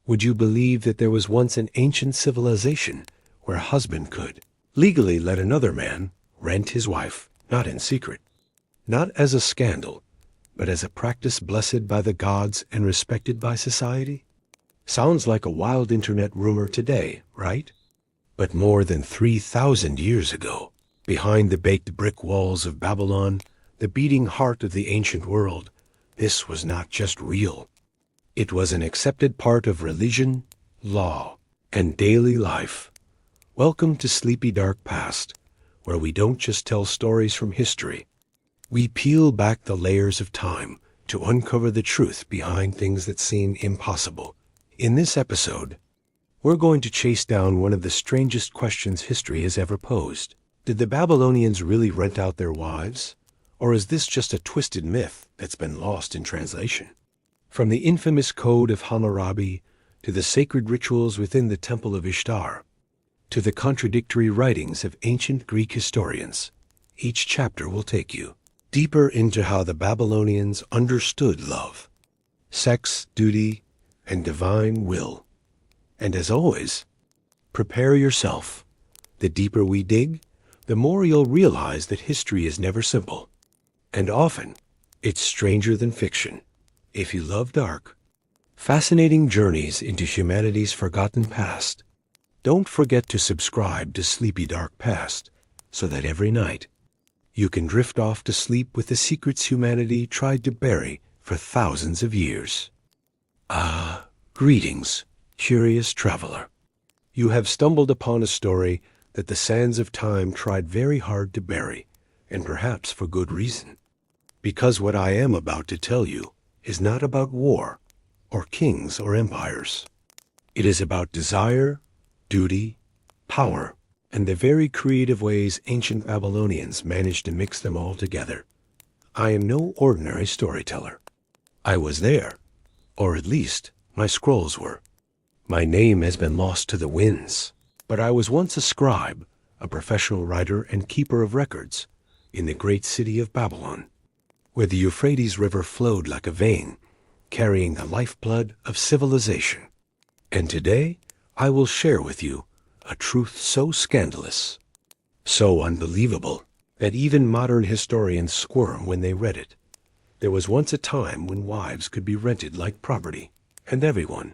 Would you believe that there was once an ancient civilization where a husband could legally let another man rent his wife, not in secret, not as a scandal, but as a practice blessed by the gods and respected by society? Sounds like a wild internet rumor today, right? But more than 3,000 years ago, behind the baked brick walls of Babylon, the beating heart of the ancient world, this was not just real. It was an accepted part of religion, law, and daily life. Welcome to Sleepy Dark Past, where we don't just tell stories from history. We peel back the layers of time to uncover the truth behind things that seem impossible. In this episode, we're going to chase down one of the strangest questions history has ever posed. Did the Babylonians really rent out their wives? Or is this just a twisted myth that's been lost in translation? From the infamous code of Hammurabi to the sacred rituals within the Temple of Ishtar, to the contradictory writings of ancient Greek historians, each chapter will take you deeper into how the Babylonians understood love, sex, duty, and divine will. And as always, prepare yourself. The deeper we dig, the more you'll realize that history is never simple. And often, it's stranger than fiction. If you love dark, fascinating journeys into humanity's forgotten past, don't forget to subscribe to Sleepy Dark Past so that every night you can drift off to sleep with the secrets humanity tried to bury for thousands of years. Greetings, curious traveler. You have stumbled upon a story that the sands of time tried very hard to bury, and perhaps for good reason. Because what I am about to tell you is not about war, or kings or empires. It is about desire, duty, power, and the very creative ways ancient Babylonians managed to mix them all together. I am no ordinary storyteller. I was there, or at least my scrolls were. My name has been lost to the winds, but I was once a scribe, a professional writer and keeper of records, in the great city of Babylon, where the Euphrates River flowed like a vein, carrying the lifeblood of civilization. And today, I will share with you a truth so scandalous, so unbelievable, that even modern historians squirm when they read it. There was once a time when wives could be rented like property, and everyone,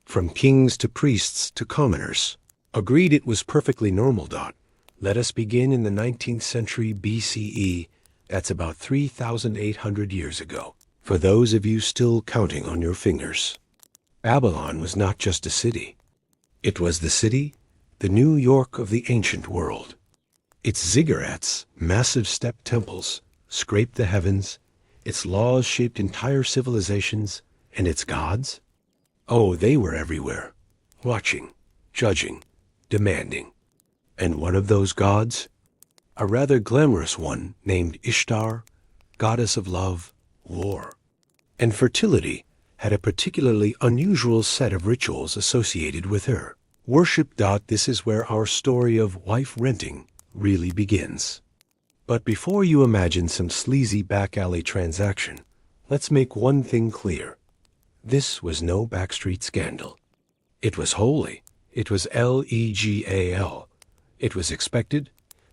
from kings to priests to commoners, agreed it was perfectly normal. Let us begin in the 19th century BCE. That's about 3,800 years ago, for those of you still counting on your fingers. Babylon was not just a city. It was the city, the New York of the ancient world. Its ziggurats, massive step temples, scraped the heavens. Its laws shaped entire civilizations, and its gods? Oh, they were everywhere, watching, judging, demanding. And one of those gods, a rather glamorous one named Ishtar, goddess of love, war, and fertility, had a particularly unusual set of rituals associated with her. Worship. This is where our story of wife renting really begins. But before you imagine some sleazy back-alley transaction, let's make one thing clear. This was no backstreet scandal. It was holy. It was legal. It was expected.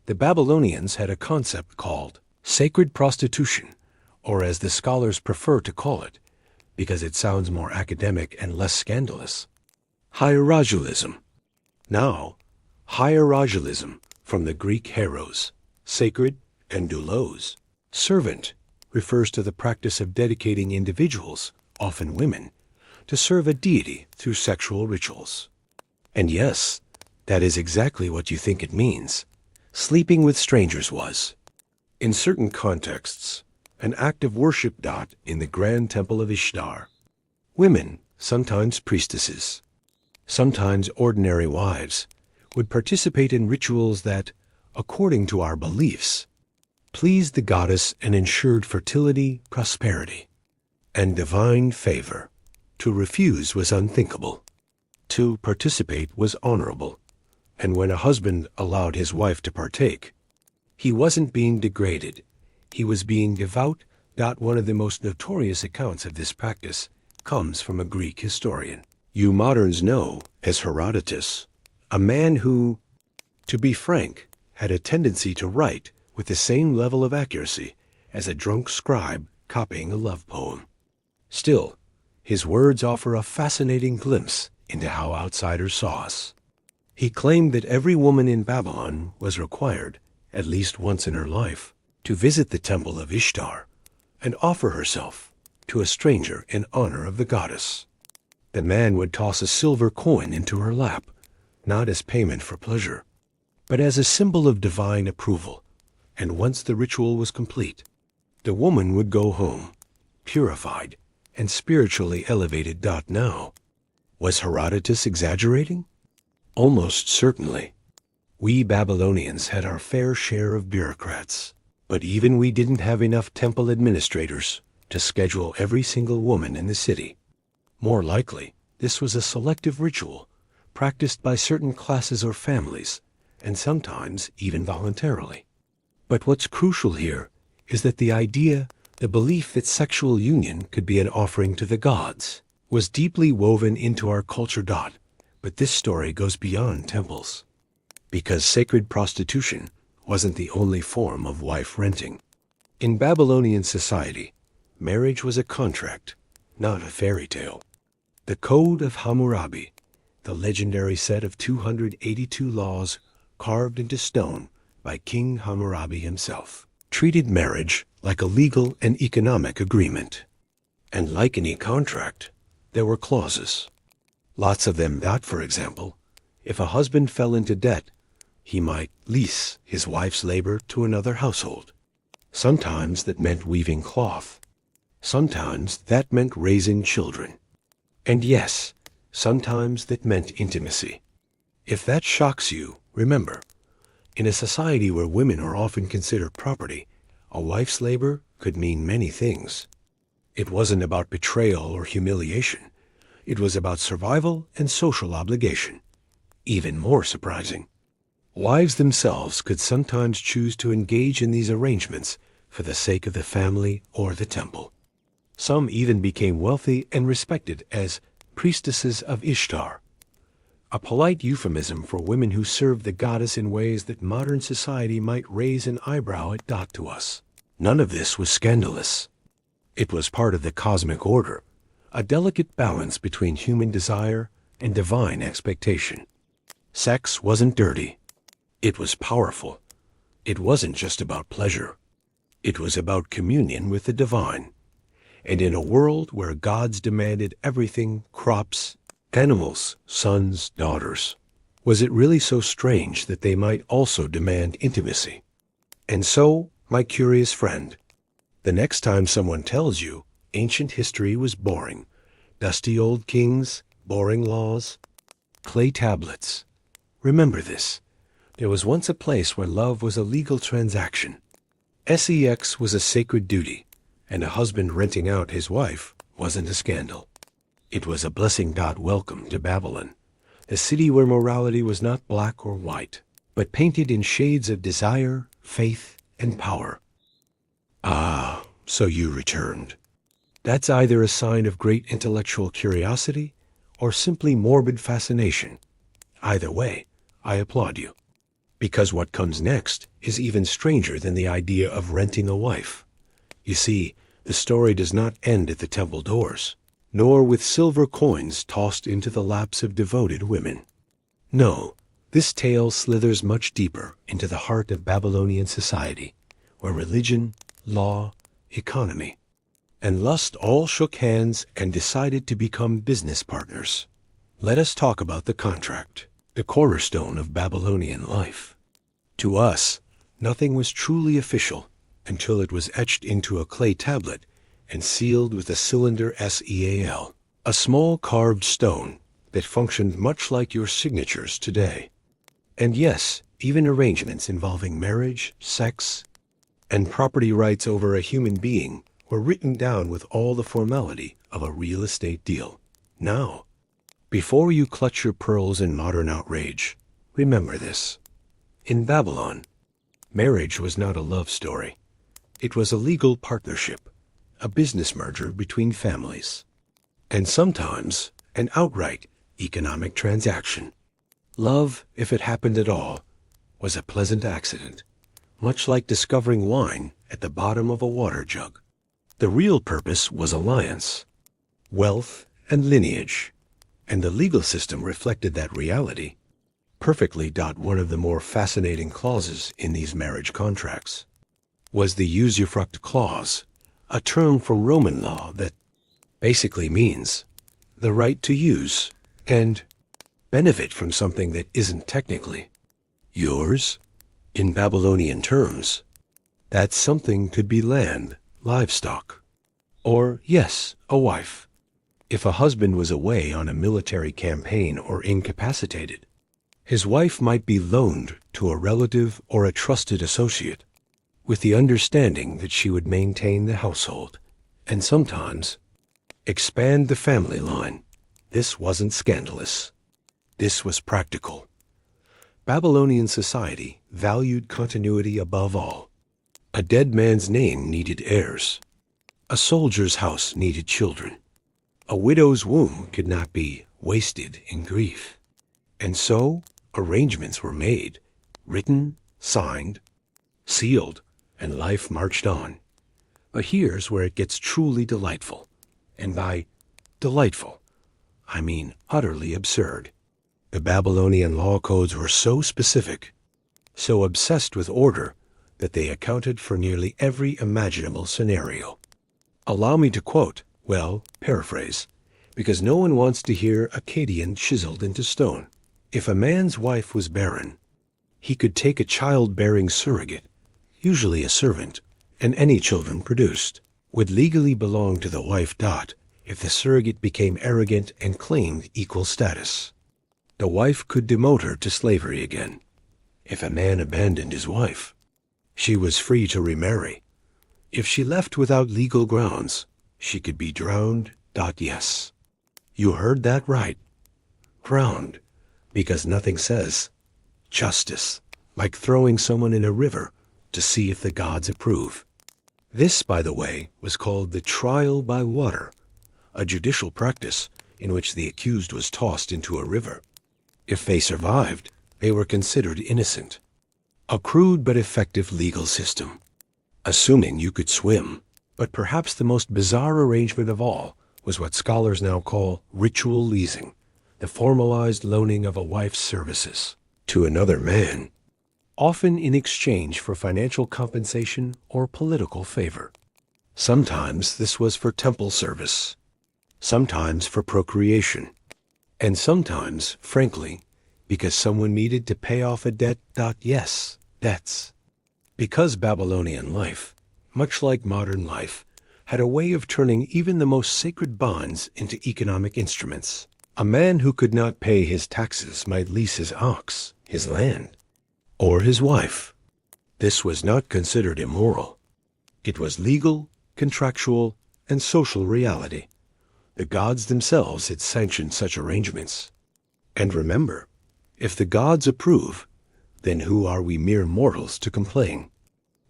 The Babylonians had a concept called sacred prostitution, or as the scholars prefer to call it, because it sounds more academic and less scandalous, hieragilism. Now, hieragilism, from the Greek hieros, sacred, and doulos, servant, refers to the practice of dedicating individuals, often women, to serve a deity through sexual rituals. And yes, that is exactly what you think it means. Sleeping with strangers was, in certain contexts, an act of worship. In the grand Temple of Ishtar, women, sometimes priestesses, sometimes ordinary wives, would participate in rituals that, according to our beliefs, pleased the goddess and ensured fertility, prosperity, and divine favor. To refuse was unthinkable. To participate was honorable. And when a husband allowed his wife to partake, he wasn't being degraded. He was being devout. One of the most notorious accounts of this practice comes from a Greek historian. You moderns know, as Herodotus, a man who, to be frank, had a tendency to write with the same level of accuracy as a drunk scribe copying a love poem. Still, his words offer a fascinating glimpse into how outsiders saw us. He claimed that every woman in Babylon was required, at least once in her life, to visit the Temple of Ishtar and offer herself to a stranger in honor of the goddess. The man would toss a silver coin into her lap, not as payment for pleasure, but as a symbol of divine approval, and once the ritual was complete, the woman would go home, purified and spiritually elevated. Now, was Herodotus exaggerating? Almost certainly. We Babylonians had our fair share of bureaucrats, but even we didn't have enough temple administrators to schedule every single woman in the city. More likely, this was a selective ritual practiced by certain classes or families, and sometimes even voluntarily. But what's crucial here is that the belief that sexual union could be an offering to the gods, was deeply woven into our culture. But this story goes beyond temples, because sacred prostitution wasn't the only form of wife renting. In Babylonian society, marriage was a contract, not a fairy tale. The Code of Hammurabi, the legendary set of 282 laws carved into stone by King Hammurabi himself, treated marriage like a legal and economic agreement. And like any contract, there were clauses. Lots of them that, for example, if a husband fell into debt, he might lease his wife's labor to another household. Sometimes that meant weaving cloth. Sometimes that meant raising children. And yes, sometimes that meant intimacy. If that shocks you, remember, in a society where women are often considered property, a wife's labor could mean many things. It wasn't about betrayal or humiliation. It was about survival and social obligation. Even more surprising, wives themselves could sometimes choose to engage in these arrangements for the sake of the family or the temple. Some even became wealthy and respected as priestesses of Ishtar, a polite euphemism for women who served the goddess in ways that modern society might raise an eyebrow at. To us, none of this was scandalous. It was part of the cosmic order, a delicate balance between human desire and divine expectation. Sex wasn't dirty. It was powerful. It wasn't just about pleasure. It was about communion with the divine. And in a world where gods demanded everything, crops, animals, sons, daughters, was it really so strange that they might also demand intimacy? And so, my curious friend, the next time someone tells you ancient history was boring, dusty old kings, boring laws, clay tablets, remember this. There was once a place where love was a legal transaction. Sex was a sacred duty, and a husband renting out his wife wasn't a scandal. It was a blessing. Welcome to Babylon, a city where morality was not black or white, but painted in shades of desire, faith, and power. Ah, so you returned. That's either a sign of great intellectual curiosity or simply morbid fascination. Either way, I applaud you. Because what comes next is even stranger than the idea of renting a wife. You see, the story does not end at the temple doors, nor with silver coins tossed into the laps of devoted women. No, this tale slithers much deeper into the heart of Babylonian society, where religion, law, economy, and lust all shook hands and decided to become business partners. Let us talk about the contract, the cornerstone of Babylonian life. To us, nothing was truly official until it was etched into a clay tablet and sealed with a cylinder seal, a small carved stone that functioned much like your signatures today. And yes, even arrangements involving marriage, sex, and property rights over a human being were written down with all the formality of a real estate deal. Now, before you clutch your pearls in modern outrage, remember this. In Babylon, marriage was not a love story. It was a legal partnership, a business merger between families. And sometimes, an outright economic transaction. Love, if it happened at all, was a pleasant accident, much like discovering wine at the bottom of a water jug. The real purpose was alliance, wealth, and lineage, and the legal system reflected that reality perfectly. One of the more fascinating clauses in these marriage contracts was the usufruct clause, a term from Roman law that basically means the right to use and benefit from something that isn't technically yours. In Babylonian terms, that something could be land, livestock, or, yes, a wife. If a husband was away on a military campaign or incapacitated, his wife might be loaned to a relative or a trusted associate, with the understanding that she would maintain the household and sometimes expand the family line. This wasn't scandalous. This was practical. Babylonian society valued continuity above all. A dead man's name needed heirs. A soldier's house needed children. A widow's womb could not be wasted in grief. And so, arrangements were made, written, signed, sealed, and life marched on. But here's where it gets truly delightful. And by delightful, I mean utterly absurd. The Babylonian law codes were so specific, so obsessed with order, that they accounted for nearly every imaginable scenario. Allow me to quote, paraphrase, because no one wants to hear Akkadian chiseled into stone. If a man's wife was barren, he could take a child-bearing surrogate, usually a servant, and any children produced would legally belong to the wife. If the surrogate became arrogant and claimed equal status, the wife could demote her to slavery again. If a man abandoned his wife, she was free to remarry. If she left without legal grounds, she could be drowned. Yes, you heard that right. Drowned, because nothing says justice like throwing someone in a river to see if the gods approve. This, by the way, was called the trial by water, a judicial practice in which the accused was tossed into a river. If they survived, they were considered innocent. A crude but effective legal system, assuming you could swim. But perhaps the most bizarre arrangement of all was what scholars now call ritual leasing, the formalized loaning of a wife's services to another man, often in exchange for financial compensation or political favor. Sometimes this was for temple service, sometimes for procreation, and sometimes, frankly, because someone needed to pay off a debt. Yes, debts. Because Babylonian life, much like modern life, had a way of turning even the most sacred bonds into economic instruments. A man who could not pay his taxes might lease his ox, his land, or his wife. This was not considered immoral. It was legal, contractual, and social reality. The gods themselves had sanctioned such arrangements. And remember, if the gods approve, then who are we mere mortals to complain?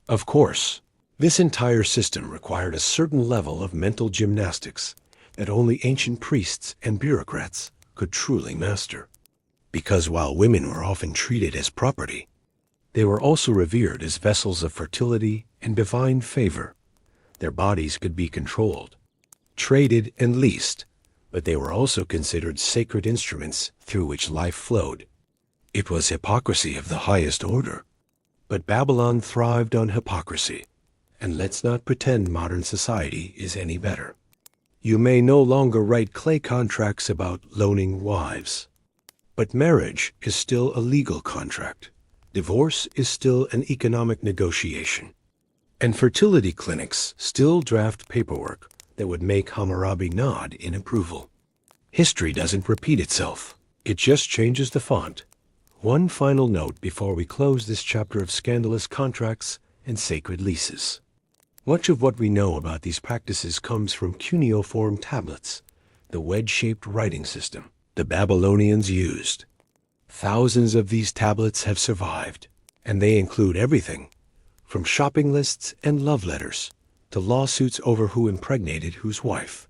Of course, this entire system required a certain level of mental gymnastics that only ancient priests and bureaucrats could truly master. Because while women were often treated as property, they were also revered as vessels of fertility and divine favor. Their bodies could be controlled, traded, and leased, but they were also considered sacred instruments through which life flowed. It was hypocrisy of the highest order. But Babylon thrived on hypocrisy, and let's not pretend modern society is any better. You may no longer write clay contracts about loaning wives, but marriage is still a legal contract. Divorce is still an economic negotiation. And fertility clinics still draft paperwork that would make Hammurabi nod in approval. History doesn't repeat itself. It just changes the font. One final note before we close this chapter of scandalous contracts and sacred leases. Much of what we know about these practices comes from cuneiform tablets, the wedge-shaped writing system the Babylonians used. Thousands of these tablets have survived, and they include everything from shopping lists and love letters to lawsuits over who impregnated whose wife.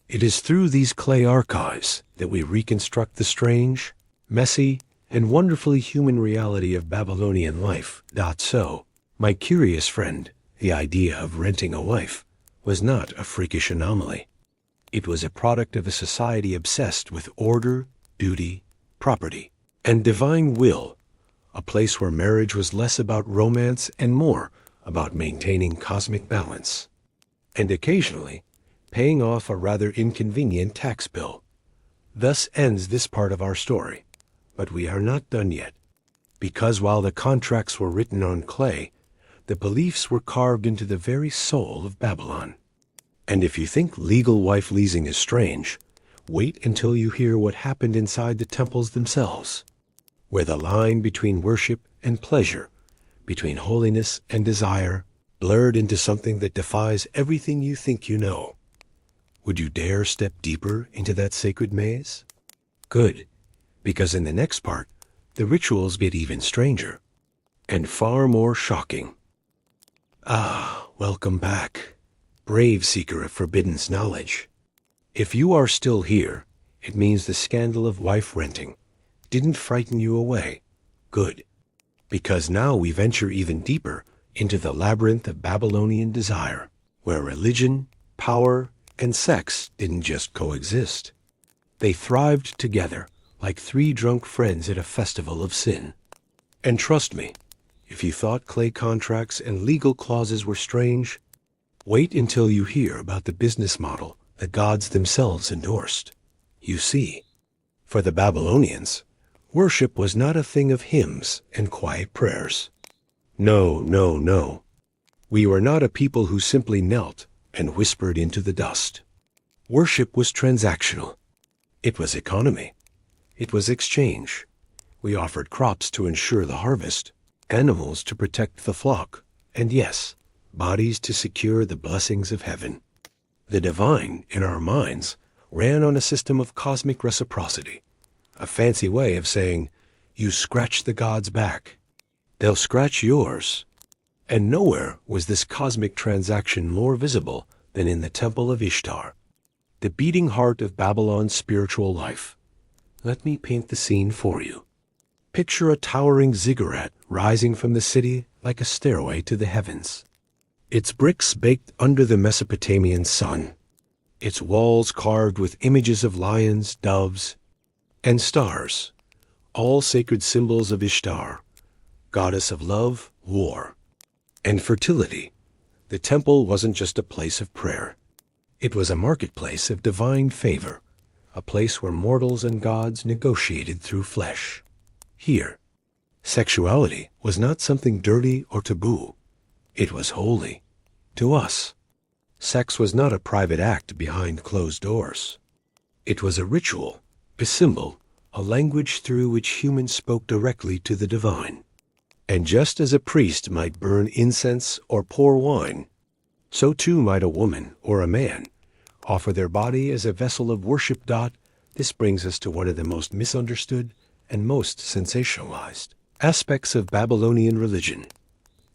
It is through these clay archives that we reconstruct the strange, messy, and wonderfully human reality of Babylonian life. So, my curious friend, the idea of renting a wife was not a freakish anomaly. It was a product of a society obsessed with order, duty, property, and divine will, a place where marriage was less about romance and more about maintaining cosmic balance, and occasionally paying off a rather inconvenient tax bill. Thus ends this part of our story, but we are not done yet, because while the contracts were written on clay, the beliefs were carved into the very soul of Babylon. And if you think legal wife leasing is strange, wait until you hear what happened inside the temples themselves, where the line between worship and pleasure, between holiness and desire, blurred into something that defies everything you think you know. Would you dare step deeper into that sacred maze? Good, because in the next part, the rituals get even stranger and far more shocking. Ah, welcome back, brave seeker of forbidden knowledge. If you are still here, it means the scandal of wife renting didn't frighten you away. Good, because now we venture even deeper into the labyrinth of Babylonian desire, where religion, power, and sex didn't just coexist. They thrived together like three drunk friends at a festival of sin. And trust me, if you thought clay contracts and legal clauses were strange, wait until you hear about the business model the gods themselves endorsed. You see, for the Babylonians, worship was not a thing of hymns and quiet prayers. No, no, no. We were not a people who simply knelt and whispered into the dust. Worship was transactional. It was economy. It was exchange. We offered crops to ensure the harvest, animals to protect the flock, and yes, bodies to secure the blessings of heaven. The divine, in our minds, ran on a system of cosmic reciprocity, a fancy way of saying, you scratch the gods' back, they'll scratch yours. And nowhere was this cosmic transaction more visible than in the Temple of Ishtar, the beating heart of Babylon's spiritual life. Let me paint the scene for you. Picture a towering ziggurat rising from the city like a stairway to the heavens. Its bricks baked under the Mesopotamian sun, its walls carved with images of lions, doves, and stars, all sacred symbols of Ishtar, goddess of love, war, and fertility. The temple wasn't just a place of prayer. It was a marketplace of divine favor, a place where mortals and gods negotiated through flesh. Here, sexuality was not something dirty or taboo. It was holy. To us, sex was not a private act behind closed doors. It was a ritual, a symbol, a language through which humans spoke directly to the divine. And just as a priest might burn incense or pour wine, so too might a woman or a man offer their body as a vessel of worship. This brings us to one of the most misunderstood and most sensationalized aspects of Babylonian religion,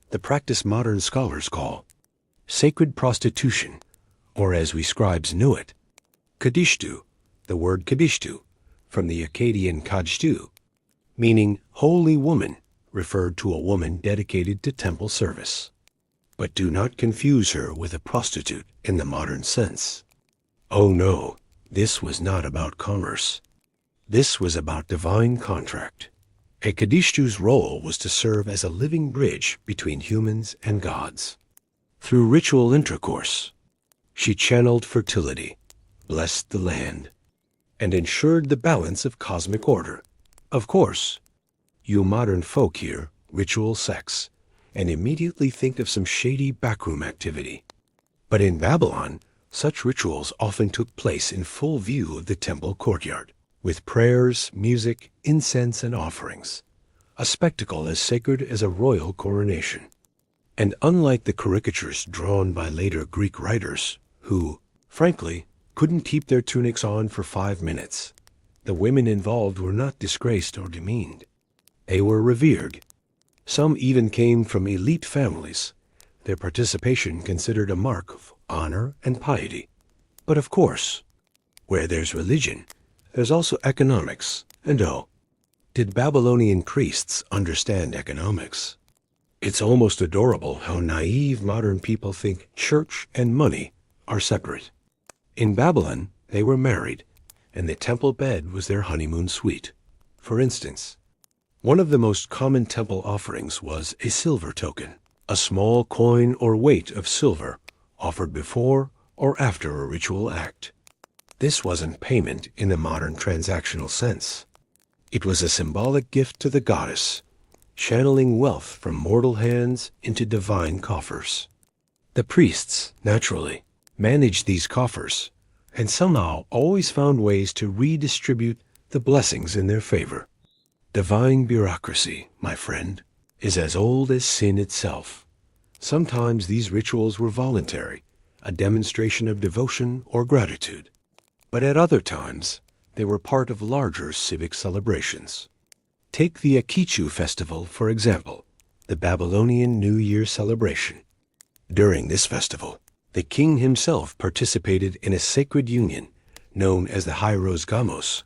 the practice modern scholars call sacred prostitution, or as we scribes knew it, kadishtu, the word kadishtu, from the Akkadian kajtu, meaning holy woman, referred to a woman dedicated to temple service. But do not confuse her with a prostitute in the modern sense. Oh no, this was not about commerce. This was about divine contract. A kadishtu's role was to serve as a living bridge between humans and gods. Through ritual intercourse, she channeled fertility, blessed the land, and ensured the balance of cosmic order. Of course, you modern folk hear ritual sex and immediately think of some shady backroom activity. But in Babylon, such rituals often took place in full view of the temple courtyard, with prayers, music, incense, and offerings, a spectacle as sacred as a royal coronation. And unlike the caricatures drawn by later Greek writers, who, frankly, couldn't keep their tunics on for 5 minutes, the women involved were not disgraced or demeaned. They were revered. Some even came from elite families, their participation considered a mark of honor and piety. But of course, Where there's religion, there's also economics. And oh, did Babylonian priests understand economics? It's almost adorable how naive modern people think church and money are separate. In Babylon, they were married, and the temple bed was their honeymoon suite. For instance, one of the most common temple offerings was a silver token, a small coin or weight of silver offered before or after a ritual act. This wasn't payment in the modern transactional sense. It was a symbolic gift to the goddess, channeling wealth from mortal hands into divine coffers. The priests, naturally, managed these coffers, and somehow always found ways to redistribute the blessings in their favor. Divine bureaucracy, my friend, is as old as sin itself. Sometimes these rituals were voluntary, a demonstration of devotion or gratitude. But at other times, they were part of larger civic celebrations. Take the Akitu festival, for example, the Babylonian New Year celebration. During this festival, the king himself participated in a sacred union known as the Hieros Gamos,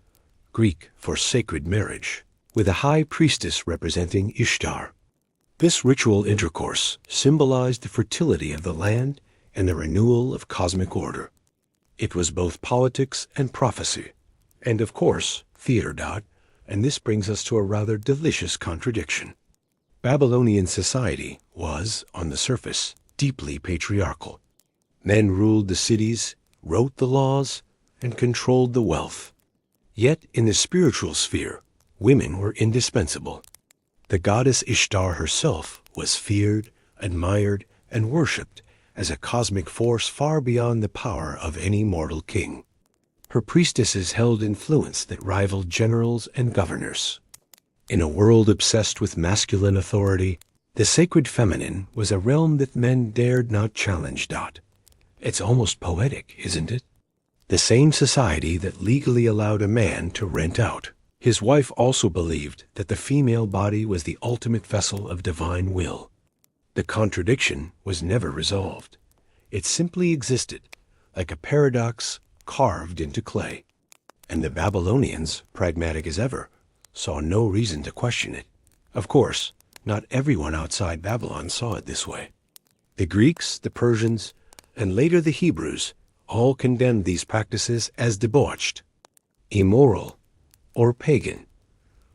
Greek for sacred marriage, with a high priestess representing Ishtar. This ritual intercourse symbolized the fertility of the land and the renewal of cosmic order. It was both politics and prophecy, and of course, theater. And this brings us to a rather delicious contradiction. Babylonian society was, on the surface, deeply patriarchal. Men ruled the cities, wrote the laws, and controlled the wealth. Yet in the spiritual sphere, women were indispensable. The goddess Ishtar herself was feared, admired, and worshipped as a cosmic force far beyond the power of any mortal king. Her priestesses held influence that rivaled generals and governors. In a world obsessed with masculine authority, the sacred feminine was a realm that men dared not challenge. It's almost poetic, isn't it? The same society that legally allowed a man to rent out. His wife also believed that the female body was the ultimate vessel of divine will. The contradiction was never resolved. It simply existed, like a paradox carved into clay. And the Babylonians, pragmatic as ever, saw no reason to question it. Of course, not everyone outside Babylon saw it this way. The Greeks, the Persians, and later the Hebrews all condemned these practices as debauched, immoral, or pagan.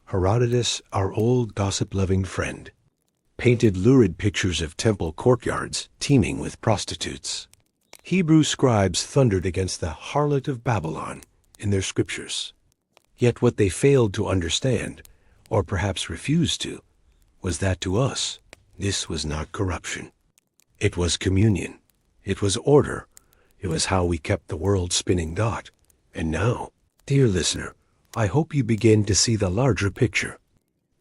Herodotus, our old gossip-loving friend, painted lurid pictures of temple courtyards teeming with prostitutes. Hebrew scribes thundered against the harlot of Babylon in their scriptures. Yet what they failed to understand, or perhaps refused to, was that to us, this was not corruption. It was communion. It was order. It was how we kept the world spinning. And now, dear listener, I hope you begin to see the larger picture.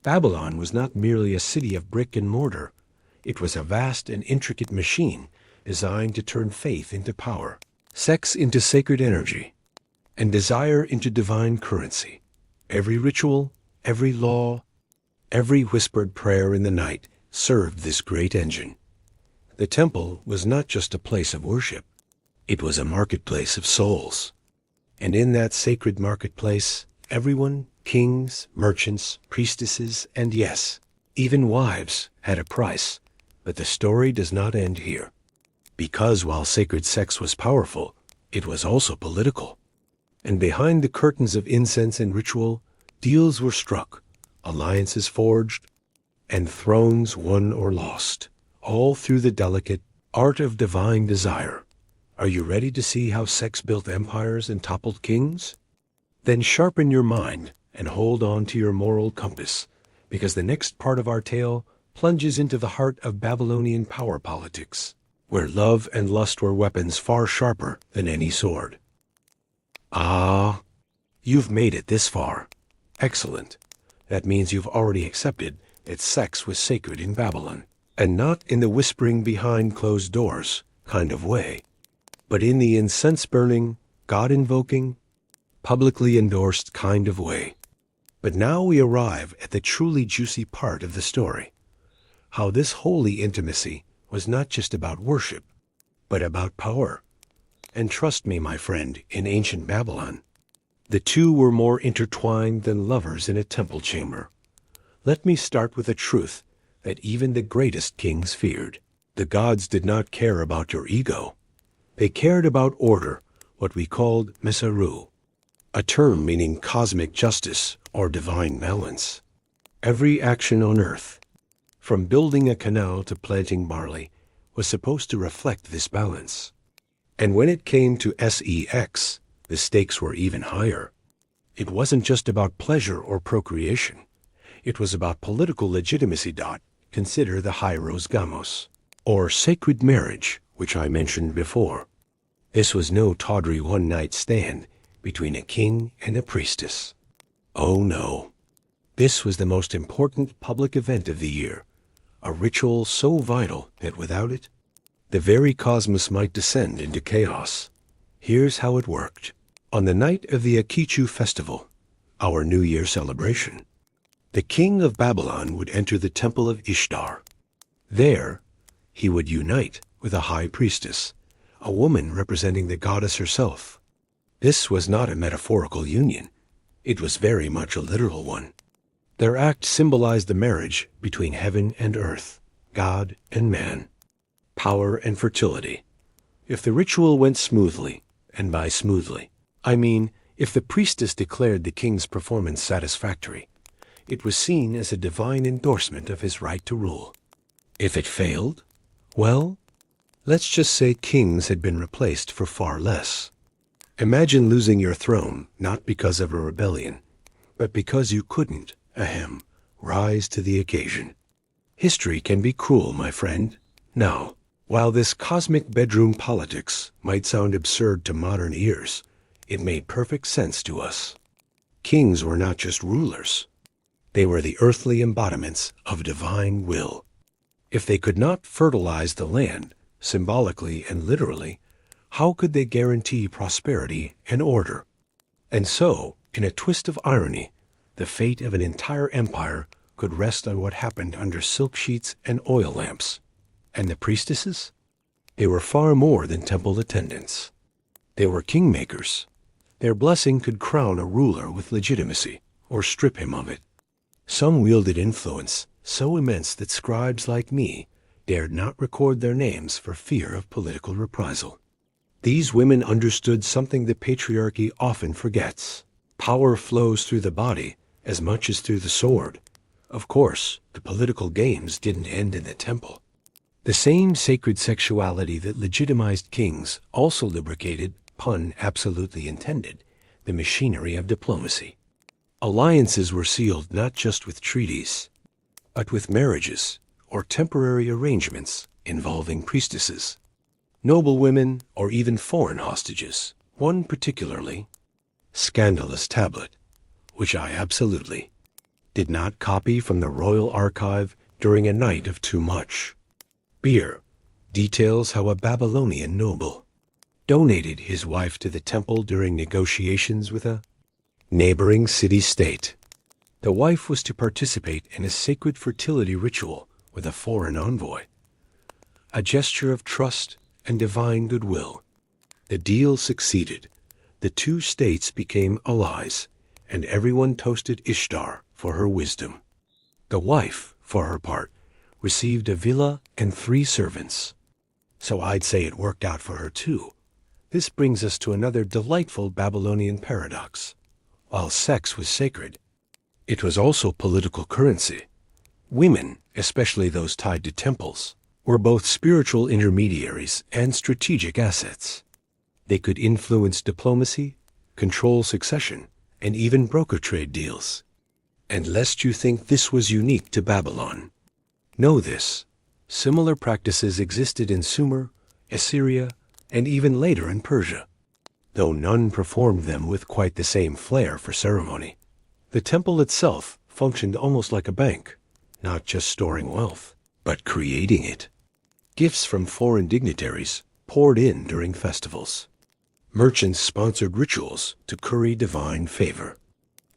Babylon was not merely a city of brick and mortar. It was a vast and intricate machine designed to turn faith into power, sex into sacred energy, and desire into divine currency. Every ritual, every law, every whispered prayer in the night served this great engine. The temple was not just a place of worship. It was a marketplace of souls. And in that sacred marketplace, everyone, kings, merchants, priestesses, and yes, even wives, had a price. But the story does not end here. Because while sacred sex was powerful, it was also political. And behind the curtains of incense and ritual, deals were struck, alliances forged, and thrones won or lost, all through the delicate art of divine desire. Are you ready to see how sex built empires and toppled kings? Then sharpen your mind and hold on to your moral compass, because the next part of our tale plunges into the heart of Babylonian power politics, where love and lust were weapons far sharper than any sword. Ah, you've made it this far. Excellent. That means you've already accepted that sex was sacred in Babylon, and not in the whispering behind closed doors kind of way, but in the incense-burning, God-invoking, publicly endorsed kind of way. But now we arrive at the truly juicy part of the story, how this holy intimacy was not just about worship, but about power. And trust me, my friend, in ancient Babylon, the two were more intertwined than lovers in a temple chamber. Let me start with a truth that even the greatest kings feared. The gods did not care about your ego. They cared about order, what we called mesaru, a term meaning cosmic justice or divine balance. Every action on earth, from building a canal to planting barley, was supposed to reflect this balance. And when it came to sex, the stakes were even higher. It wasn't just about pleasure or procreation. It was about political legitimacy. Consider the hieros gamos, or sacred marriage, which I mentioned before. This was no tawdry one-night stand between a king and a priestess. Oh no. This was the most important public event of the year, a ritual so vital that without it, the very cosmos might descend into chaos. Here's how it worked. On the night of the Akitu festival, our New Year celebration, the king of Babylon would enter the Temple of Ishtar. There, he would unite with a high priestess, a woman representing the goddess herself. This was not a metaphorical union. It was very much a literal one. Their act symbolized the marriage between heaven and earth, God and man, power and fertility. If the ritual went smoothly, and by smoothly, I mean if the priestess declared the king's performance satisfactory, it was seen as a divine endorsement of his right to rule. If it failed, well, let's just say kings had been replaced for far less. Imagine losing your throne not because of a rebellion, but because you couldn't, rise to the occasion. History can be cruel, my friend. Now, while this cosmic bedroom politics might sound absurd to modern ears, it made perfect sense to us. Kings were not just rulers. They were the earthly embodiments of divine will. If they could not fertilize the land, symbolically and literally, how could they guarantee prosperity and order? And so, in a twist of irony, the fate of an entire empire could rest on what happened under silk sheets and oil lamps. And the priestesses? They were far more than temple attendants. They were kingmakers. Their blessing could crown a ruler with legitimacy, or strip him of it. Some wielded influence so immense that scribes like me dared not record their names for fear of political reprisal. These women understood something the patriarchy often forgets. Power flows through the body as much as through the sword. Of course, the political games didn't end in the temple. The same sacred sexuality that legitimized kings also lubricated, pun absolutely intended, the machinery of diplomacy. Alliances were sealed not just with treaties, but with marriages or temporary arrangements involving priestesses, noblewomen, or even foreign hostages. One particularly scandalous tablet, which I absolutely did not copy from the royal archive during a night of too much beer, details how a Babylonian noble donated his wife to the temple during negotiations with a neighboring city-state. The wife was to participate in a sacred fertility ritual with a foreign envoy, a gesture of trust and divine goodwill. The deal succeeded. The two states became allies, and everyone toasted Ishtar for her wisdom. The wife, for her part, received a villa and 3 servants. So I'd say it worked out for her too. This brings us to another delightful Babylonian paradox. While sex was sacred, it was also political currency. Women, especially those tied to temples, were both spiritual intermediaries and strategic assets. They could influence diplomacy, control succession, and even broker trade deals. And lest you think this was unique to Babylon, know this: similar practices existed in Sumer, Assyria, and even later in Persia, though none performed them with quite the same flair for ceremony. The temple itself functioned almost like a bank, not just storing wealth, but creating it. Gifts from foreign dignitaries poured in during festivals. Merchants sponsored rituals to curry divine favor.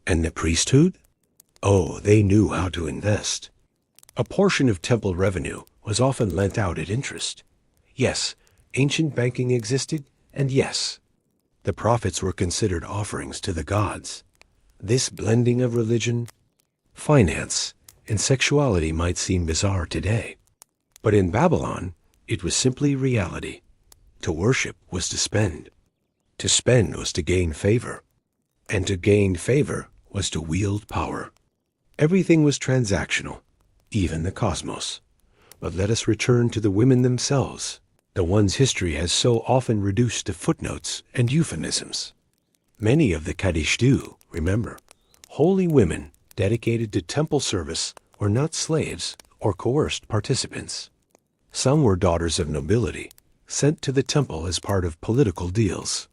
And the priesthood? Oh, they knew how to invest. A portion of temple revenue was often lent out at interest. Yes, ancient banking existed, And yes, the prophets were considered offerings to the gods. This blending of religion, finance, and sexuality might seem bizarre today. But in Babylon, it was simply reality. To worship was to spend. To spend was to gain favor. And to gain favor was to wield power. Everything was transactional, even the cosmos. But let us return to the women themselves, the ones history has so often reduced to footnotes and euphemisms. Many of the Kadishtu, remember, holy women dedicated to temple service, were not slaves or coerced participants. Some were daughters of nobility, sent to the temple as part of political deals.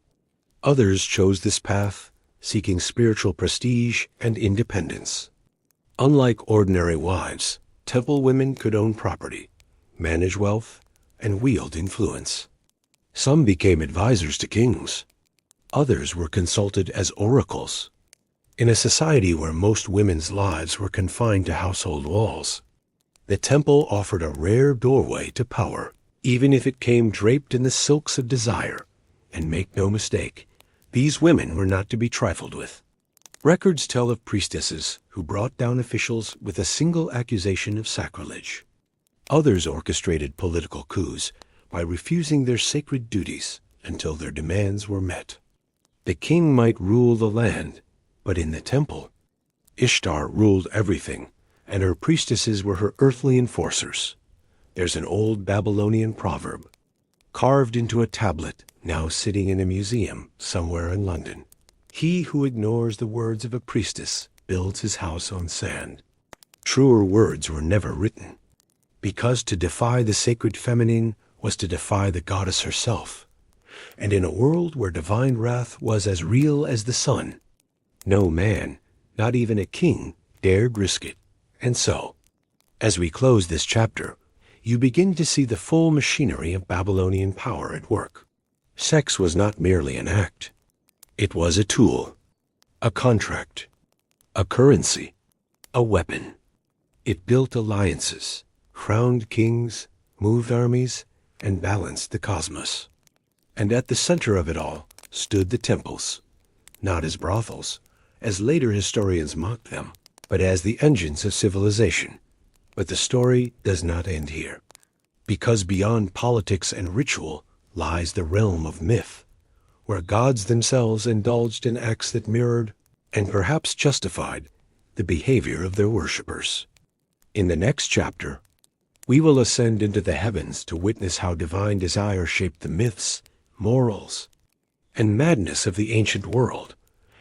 Others chose this path, seeking spiritual prestige and independence. Unlike ordinary wives, temple women could own property, manage wealth, and wield influence. Some became advisors to kings. Others were consulted as oracles. In a society where most women's lives were confined to household walls, the temple offered a rare doorway to power, even if it came draped in the silks of desire. And make no mistake, these women were not to be trifled with. Records tell of priestesses who brought down officials with a single accusation of sacrilege. Others orchestrated political coups by refusing their sacred duties until their demands were met. The king might rule the land, but in the temple, Ishtar ruled everything, and her priestesses were her earthly enforcers. There's an old Babylonian proverb, carved into a tablet now sitting in a museum somewhere in London. He who ignores the words of a priestess builds his house on sand. Truer words were never written, because to defy the sacred feminine was to defy the goddess herself. And in a world where divine wrath was as real as the sun, no man, not even a king, dared risk it. And so, as we close this chapter, you begin to see the full machinery of Babylonian power at work. Sex was not merely an act. It was a tool, a contract, a currency, a weapon. It built alliances, crowned kings, moved armies, and balanced the cosmos. And at the center of it all stood the temples, not as brothels, as later historians mocked them, but as the engines of civilization. But the story does not end here, because beyond politics and ritual lies the realm of myth, where gods themselves indulged in acts that mirrored, and perhaps justified, the behavior of their worshippers. In the next chapter, we will ascend into the heavens to witness how divine desire shaped the myths, morals, and madness of the ancient world,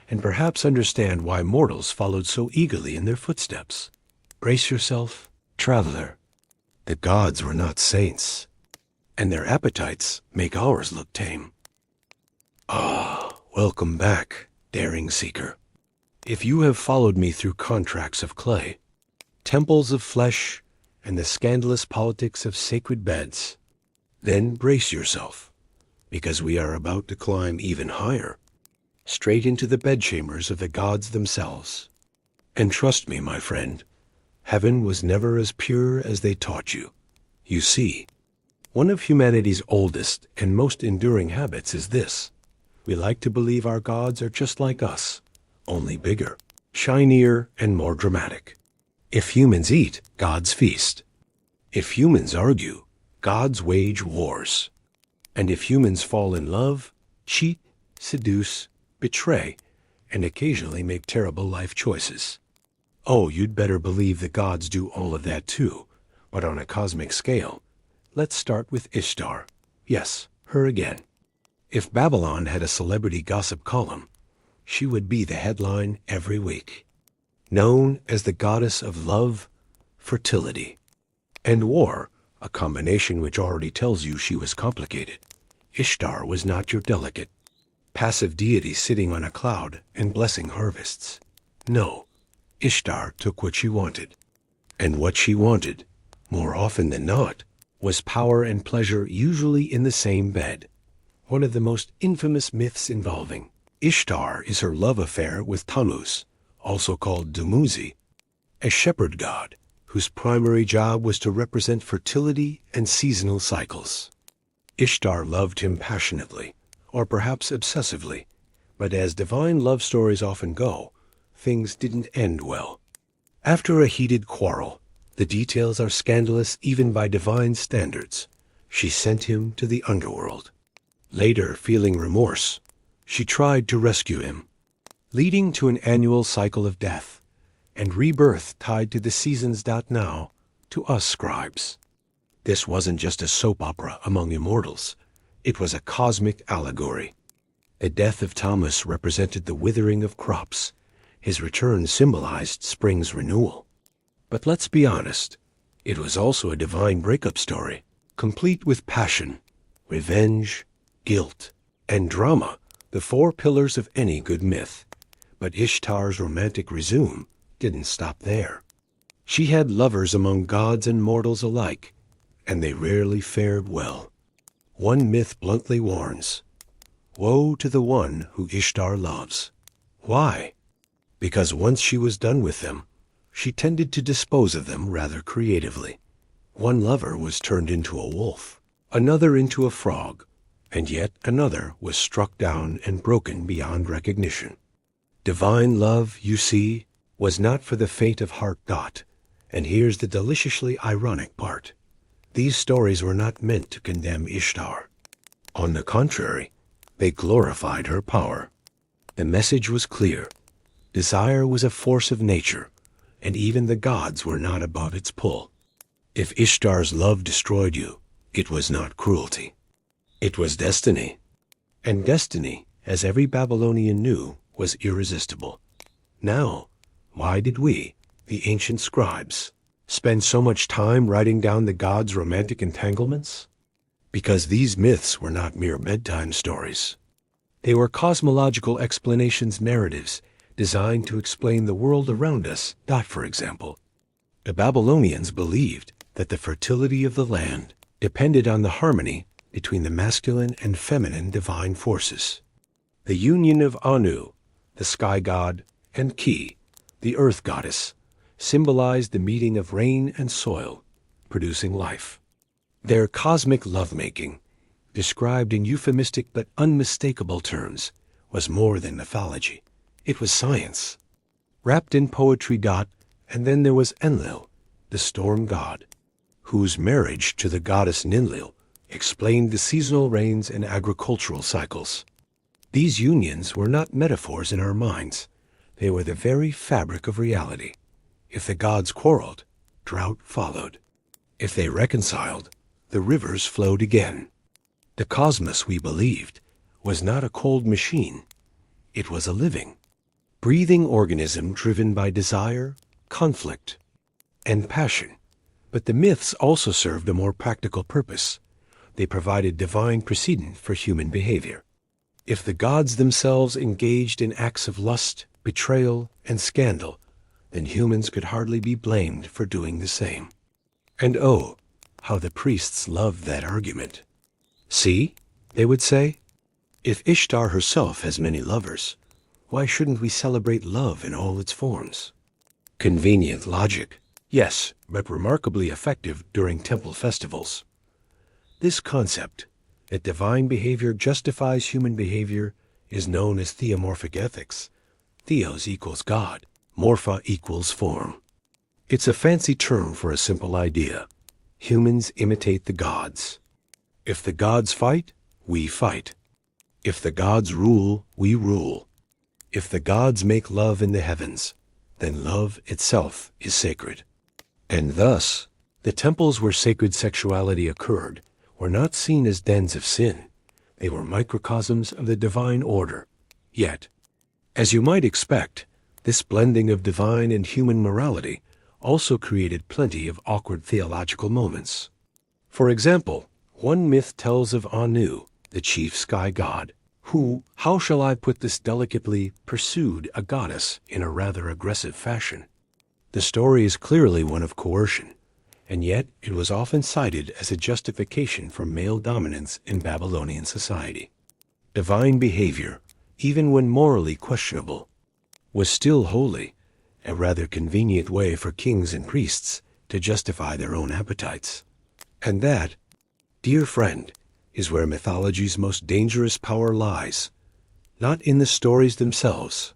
and perhaps understand why mortals followed so eagerly in their footsteps. Brace yourself, traveler. The gods were not saints, and their appetites make ours look tame. Welcome back, daring seeker. If you have followed me through contracts of clay, temples of flesh, and the scandalous politics of sacred beds, then brace yourself, because we are about to climb even higher, straight into the bedchambers of the gods themselves. And trust me, my friend, heaven was never as pure as they taught you. You see, one of humanity's oldest and most enduring habits is this. We like to believe our gods are just like us, only bigger, shinier, and more dramatic. If humans eat, gods feast. If humans argue, gods wage wars. And if humans fall in love, cheat, seduce, betray, and occasionally make terrible life choices. Oh, you'd better believe the gods do all of that too, but on a cosmic scale. Let's start with Ishtar. Yes, her again. If Babylon had a celebrity gossip column, she would be the headline every week. Known as the goddess of love, fertility, and war, a combination which already tells you she was complicated. Ishtar was not your delicate, passive deity sitting on a cloud and blessing harvests. No, Ishtar took what she wanted. And what she wanted, more often than not, was power and pleasure, usually in the same bed. One of the most infamous myths involving Ishtar is her love affair with Tammuz, also called Dumuzi, a shepherd god whose primary job was to represent fertility and seasonal cycles. Ishtar loved him passionately, or perhaps obsessively, but as divine love stories often go, things didn't end well. After a heated quarrel, the details are scandalous even by divine standards, she sent him to the underworld. Later, feeling remorse, she tried to rescue him, leading to an annual cycle of death and rebirth tied to the seasons. Now, to us scribes, this wasn't just a soap opera among immortals. It was a cosmic allegory. The death of Thomas represented the withering of crops. His return symbolized spring's renewal. But let's be honest, it was also a divine breakup story, complete with passion, revenge, guilt, and drama, the four pillars of any good myth. But Ishtar's romantic resume didn't stop there. She had lovers among gods and mortals alike, and they rarely fared well. One myth bluntly warns, woe to the one who Ishtar loves. Why? Because once she was done with them, she tended to dispose of them rather creatively. One lover was turned into a wolf, another into a frog, and yet another was struck down and broken beyond recognition. Divine love, you see, was not for the faint of heart. And here's the deliciously ironic part. These stories were not meant to condemn Ishtar. On the contrary, they glorified her power. The message was clear. Desire was a force of nature, and even the gods were not above its pull. If Ishtar's love destroyed you, it was not cruelty. It was destiny. And destiny, as every Babylonian knew, was irresistible. Now, why did we, the ancient scribes, spend so much time writing down the gods' romantic entanglements? Because these myths were not mere bedtime stories. They were cosmological explanations, narratives designed to explain the world around us. For example, the Babylonians believed that the fertility of the land depended on the harmony between the masculine and feminine divine forces. The union of Anu, the sky god, and Ki, the earth goddess, symbolized the meeting of rain and soil, producing life. Their cosmic lovemaking, described in euphemistic but unmistakable terms, was more than mythology. It was science, wrapped in poetry. And then there was Enlil, the storm god, whose marriage to the goddess Ninlil explained the seasonal rains and agricultural cycles. These unions were not metaphors in our minds. They were the very fabric of reality. If the gods quarreled, drought followed. If they reconciled, the rivers flowed again. The cosmos, we believed, was not a cold machine. It was a living, breathing organism driven by desire, conflict, and passion. But the myths also served a more practical purpose. They provided divine precedent for human behavior. If the gods themselves engaged in acts of lust, betrayal, and scandal, then humans could hardly be blamed for doing the same. And oh, how the priests loved that argument. See, they would say, if Ishtar herself has many lovers, why shouldn't we celebrate love in all its forms? Convenient logic, yes, but remarkably effective during temple festivals. This concept, that divine behavior justifies human behavior, is known as theomorphic ethics. Theos equals God, morpha equals form. It's a fancy term for a simple idea. Humans imitate the gods. If the gods fight, we fight. If the gods rule, we rule. If the gods make love in the heavens, then love itself is sacred. And thus, the temples where sacred sexuality occurred were not seen as dens of sin. They were microcosms of the divine order. Yet, as you might expect, this blending of divine and human morality also created plenty of awkward theological moments. For example, one myth tells of Anu, the chief sky god, who, how shall I put this delicately, pursued a goddess in a rather aggressive fashion. The story is clearly one of coercion, and yet it was often cited as a justification for male dominance in Babylonian society. Divine behavior, even when morally questionable, was still holy, a rather convenient way for kings and priests to justify their own appetites. And that, dear friend, is where mythology's most dangerous power lies, not in the stories themselves,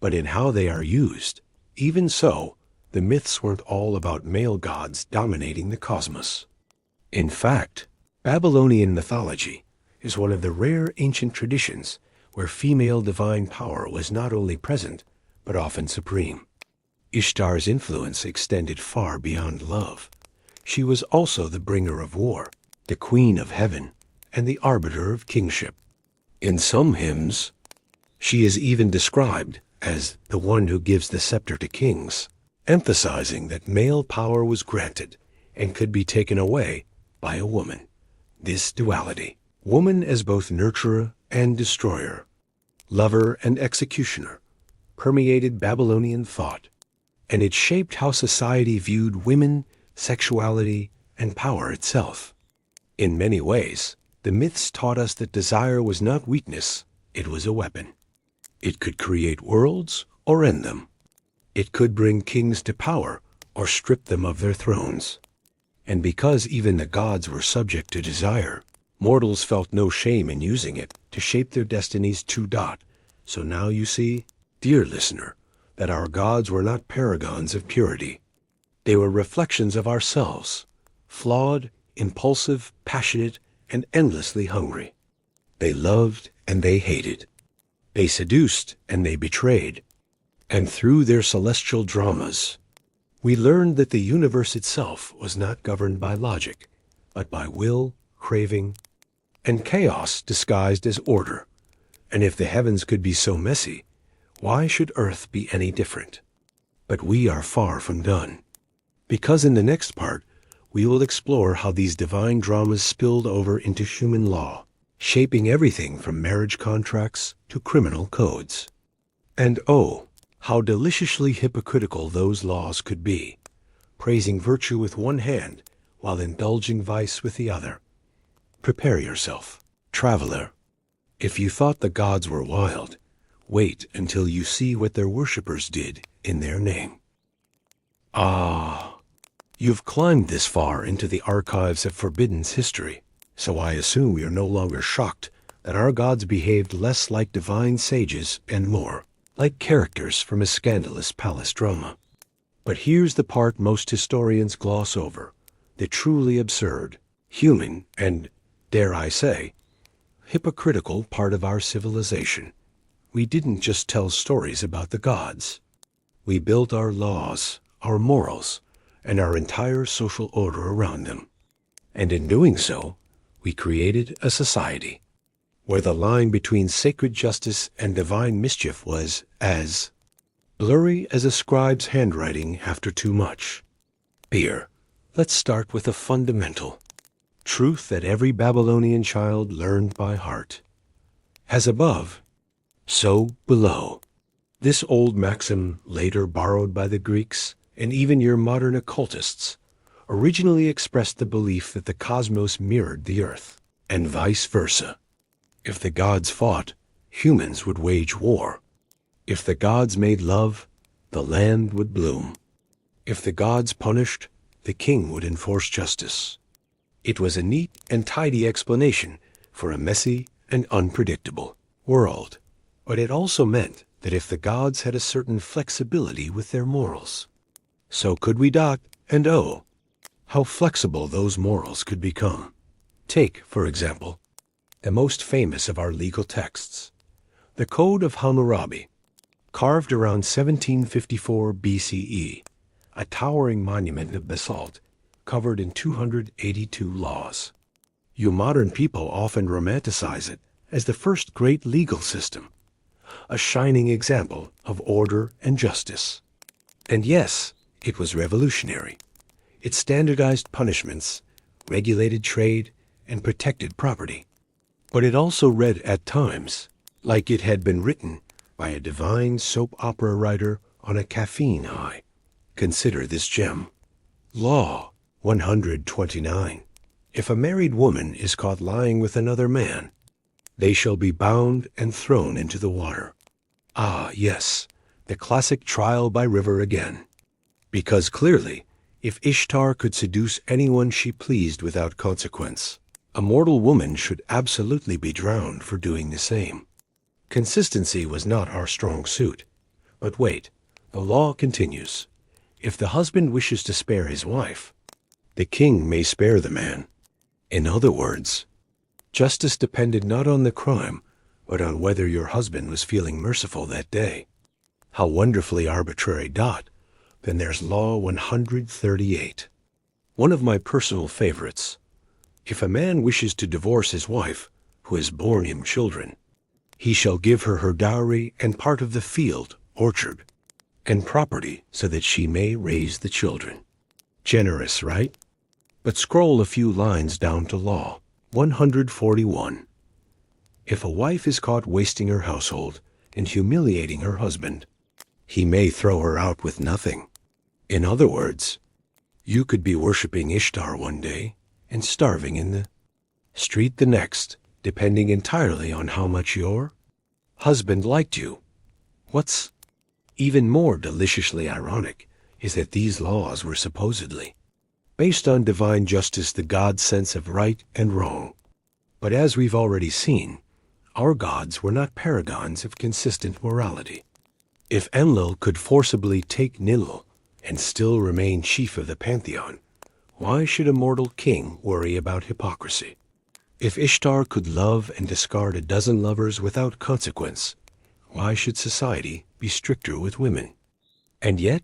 but in how they are used. Even so, the myths weren't all about male gods dominating the cosmos. In fact, Babylonian mythology is one of the rare ancient traditions where female divine power was not only present, but often supreme. Ishtar's influence extended far beyond love. She was also the bringer of war, the queen of heaven, and the arbiter of kingship. In some hymns, she is even described as the one who gives the scepter to kings, emphasizing that male power was granted and could be taken away by a woman. This duality, woman as both nurturer and destroyer, lover and executioner, permeated Babylonian thought, and it shaped how society viewed women, sexuality, and power itself. In many ways, the myths taught us that desire was not weakness, it was a weapon. It could create worlds or end them. It could bring kings to power or strip them of their thrones. And because even the gods were subject to desire, mortals felt no shame in using it to shape their destinies too. So now you see, dear listener, that our gods were not paragons of purity. They were reflections of ourselves, flawed, impulsive, passionate, and endlessly hungry. They loved and they hated. They seduced and they betrayed. And through their celestial dramas, we learned that the universe itself was not governed by logic, but by will, craving, and chaos disguised as order. And if the heavens could be so messy, why should earth be any different? But we are far from done, because in the next part, we will explore how these divine dramas spilled over into human law, shaping everything from marriage contracts to criminal codes. And oh, how deliciously hypocritical those laws could be, praising virtue with one hand while indulging vice with the other. Prepare yourself, traveler. If you thought the gods were wild, wait until you see what their worshippers did in their name. Ah, you've climbed this far into the archives of Forbidden's history, so I assume you're no longer shocked that our gods behaved less like divine sages and more like characters from a scandalous palace drama. But here's the part most historians gloss over, the truly absurd, human, and, dare I say, hypocritical part of our civilization. We didn't just tell stories about the gods. We built our laws, our morals, and our entire social order around them. And in doing so, we created a society where the line between sacred justice and divine mischief was as blurry as a scribe's handwriting after too much. Here, let's start with a fundamental truth that every Babylonian child learned by heart. As above, so below. This old maxim, later borrowed by the Greeks and even your modern occultists, originally expressed the belief that the cosmos mirrored the earth, and vice versa. If the gods fought, humans would wage war. If the gods made love, the land would bloom. If the gods punished, the king would enforce justice. It was a neat and tidy explanation for a messy and unpredictable world. But it also meant that if the gods had a certain flexibility with their morals, so could we. And oh, how flexible those morals could become. Take, for example, the most famous of our legal texts, the Code of Hammurabi, carved around 1754 BCE, a towering monument of basalt covered in 282 laws. You modern people often romanticize it as the first great legal system, a shining example of order and justice. And yes, it was revolutionary. It standardized punishments, regulated trade, and protected property. But it also read at times like it had been written by a divine soap opera writer on a caffeine high. Consider this gem. Law 129. If a married woman is caught lying with another man, they shall be bound and thrown into the water. Ah, yes, the classic trial by river again. Because clearly, if Ishtar could seduce anyone she pleased without consequence, A mortal woman should absolutely be drowned for doing the same. Consistency was not our strong suit. But wait, the law continues. If the husband wishes to spare his wife, the king may spare the man. In other words, justice depended not on the crime, but on whether your husband was feeling merciful that day. How wonderfully arbitrary. Then there's Law 138. One of my personal favorites. If a man wishes to divorce his wife, who has borne him children, he shall give her dowry and part of the field, orchard, and property so that she may raise the children. Generous, right? But scroll a few lines down to Law 141. If a wife is caught wasting her household and humiliating her husband, he may throw her out with nothing. In other words, you could be worshiping Ishtar one day and starving in the street the next, depending entirely on how much your husband liked you. What's even more deliciously ironic is that these laws were supposedly based on divine justice, the God's sense of right and wrong. But as we've already seen, our gods were not paragons of consistent morality. If Enlil could forcibly take Nilil and still remain chief of the pantheon, why should a mortal king worry about hypocrisy? If Ishtar could love and discard a dozen lovers without consequence, why should society be stricter with women? And yet,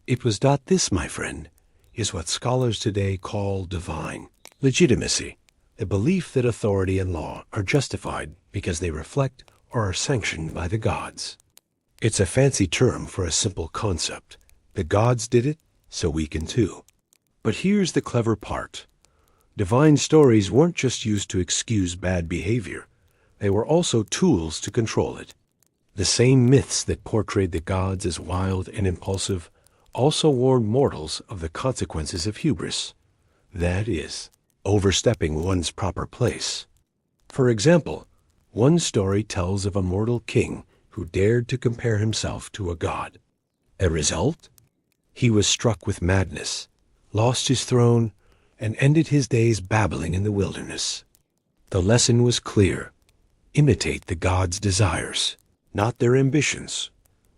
it was this, my friend, is what scholars today call divine legitimacy, the belief that authority and law are justified because they reflect or are sanctioned by the gods. It's a fancy term for a simple concept. The gods did it, so we can too. But here's the clever part. Divine stories weren't just used to excuse bad behavior. They were also tools to control it. The same myths that portrayed the gods as wild and impulsive also warned mortals of the consequences of hubris. That is, overstepping one's proper place. For example, one story tells of a mortal king who dared to compare himself to a god. A result? He was struck with madness, lost his throne, and ended his days babbling in the wilderness. The lesson was clear. Imitate the gods' desires, not their ambitions.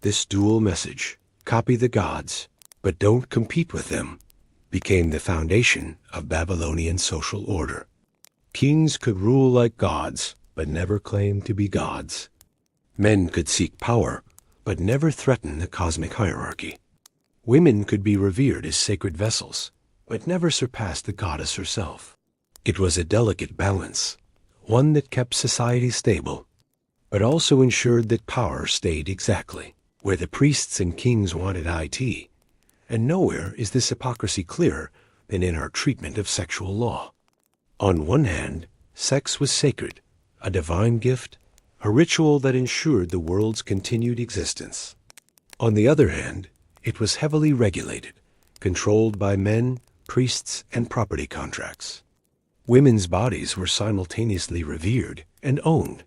This dual message, copy the gods, but don't compete with them, became the foundation of Babylonian social order. Kings could rule like gods, but never claim to be gods. Men could seek power, but never threaten the cosmic hierarchy. Women could be revered as sacred vessels, but never surpass the goddess herself. It was a delicate balance, one that kept society stable, but also ensured that power stayed exactly where the priests and kings wanted it. And nowhere is this hypocrisy clearer than in our treatment of sexual law. On one hand, sex was sacred, a divine gift, a ritual that ensured the world's continued existence. On the other hand, it was heavily regulated, controlled by men, priests, and property contracts. Women's bodies were simultaneously revered and owned.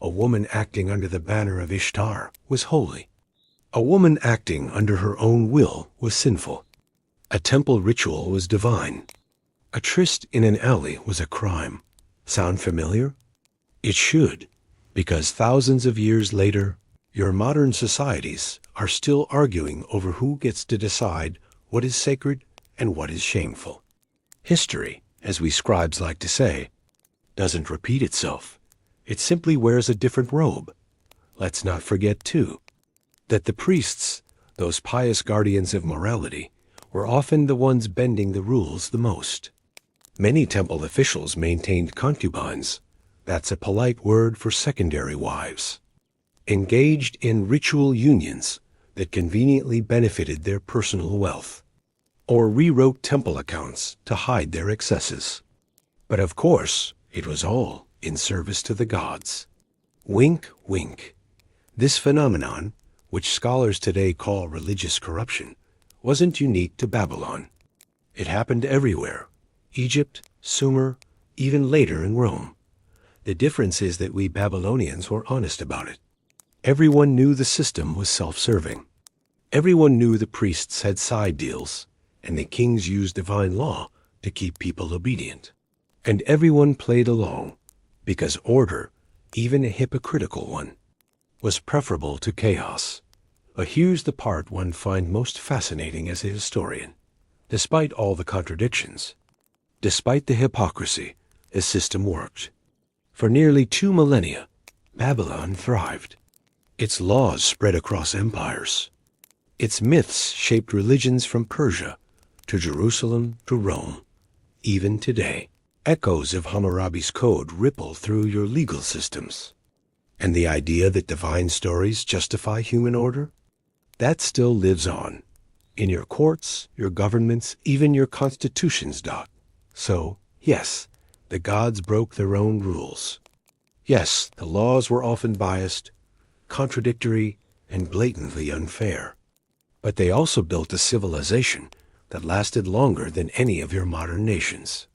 A woman acting under the banner of Ishtar was holy. A woman acting under her own will was sinful. A temple ritual was divine. A tryst in an alley was a crime. Sound familiar? It should, because thousands of years later, your modern societies are still arguing over who gets to decide what is sacred and what is shameful. History, as we scribes like to say, doesn't repeat itself. It simply wears a different robe. Let's not forget, too, that the priests, those pious guardians of morality, were often the ones bending the rules the most. Many temple officials maintained concubines. That's a polite word for secondary wives. Engaged in ritual unions that conveniently benefited their personal wealth, or rewrote temple accounts to hide their excesses. But of course, it was all in service to the gods. Wink, wink. This phenomenon, which scholars today call religious corruption, wasn't unique to Babylon. It happened everywhere: Egypt, Sumer, even later in Rome. The difference is that we Babylonians were honest about it. Everyone knew the system was self-serving. Everyone knew the priests had side deals, and the kings used divine law to keep people obedient. And everyone played along, because order, even a hypocritical one, was preferable to chaos. But here's the part one finds most fascinating as a historian. Despite all the contradictions, despite the hypocrisy, the system worked. For nearly 2 millennia, Babylon thrived. Its laws spread across empires. Its myths shaped religions from Persia to Jerusalem to Rome. Even today, echoes of Hammurabi's code ripple through your legal systems. And the idea that divine stories justify human order? That still lives on. In your courts, your governments, even your constitutions, Doc. So, yes, the gods broke their own rules. Yes, the laws were often biased, contradictory, and blatantly unfair. But they also built a civilization that lasted longer than any of your modern nations.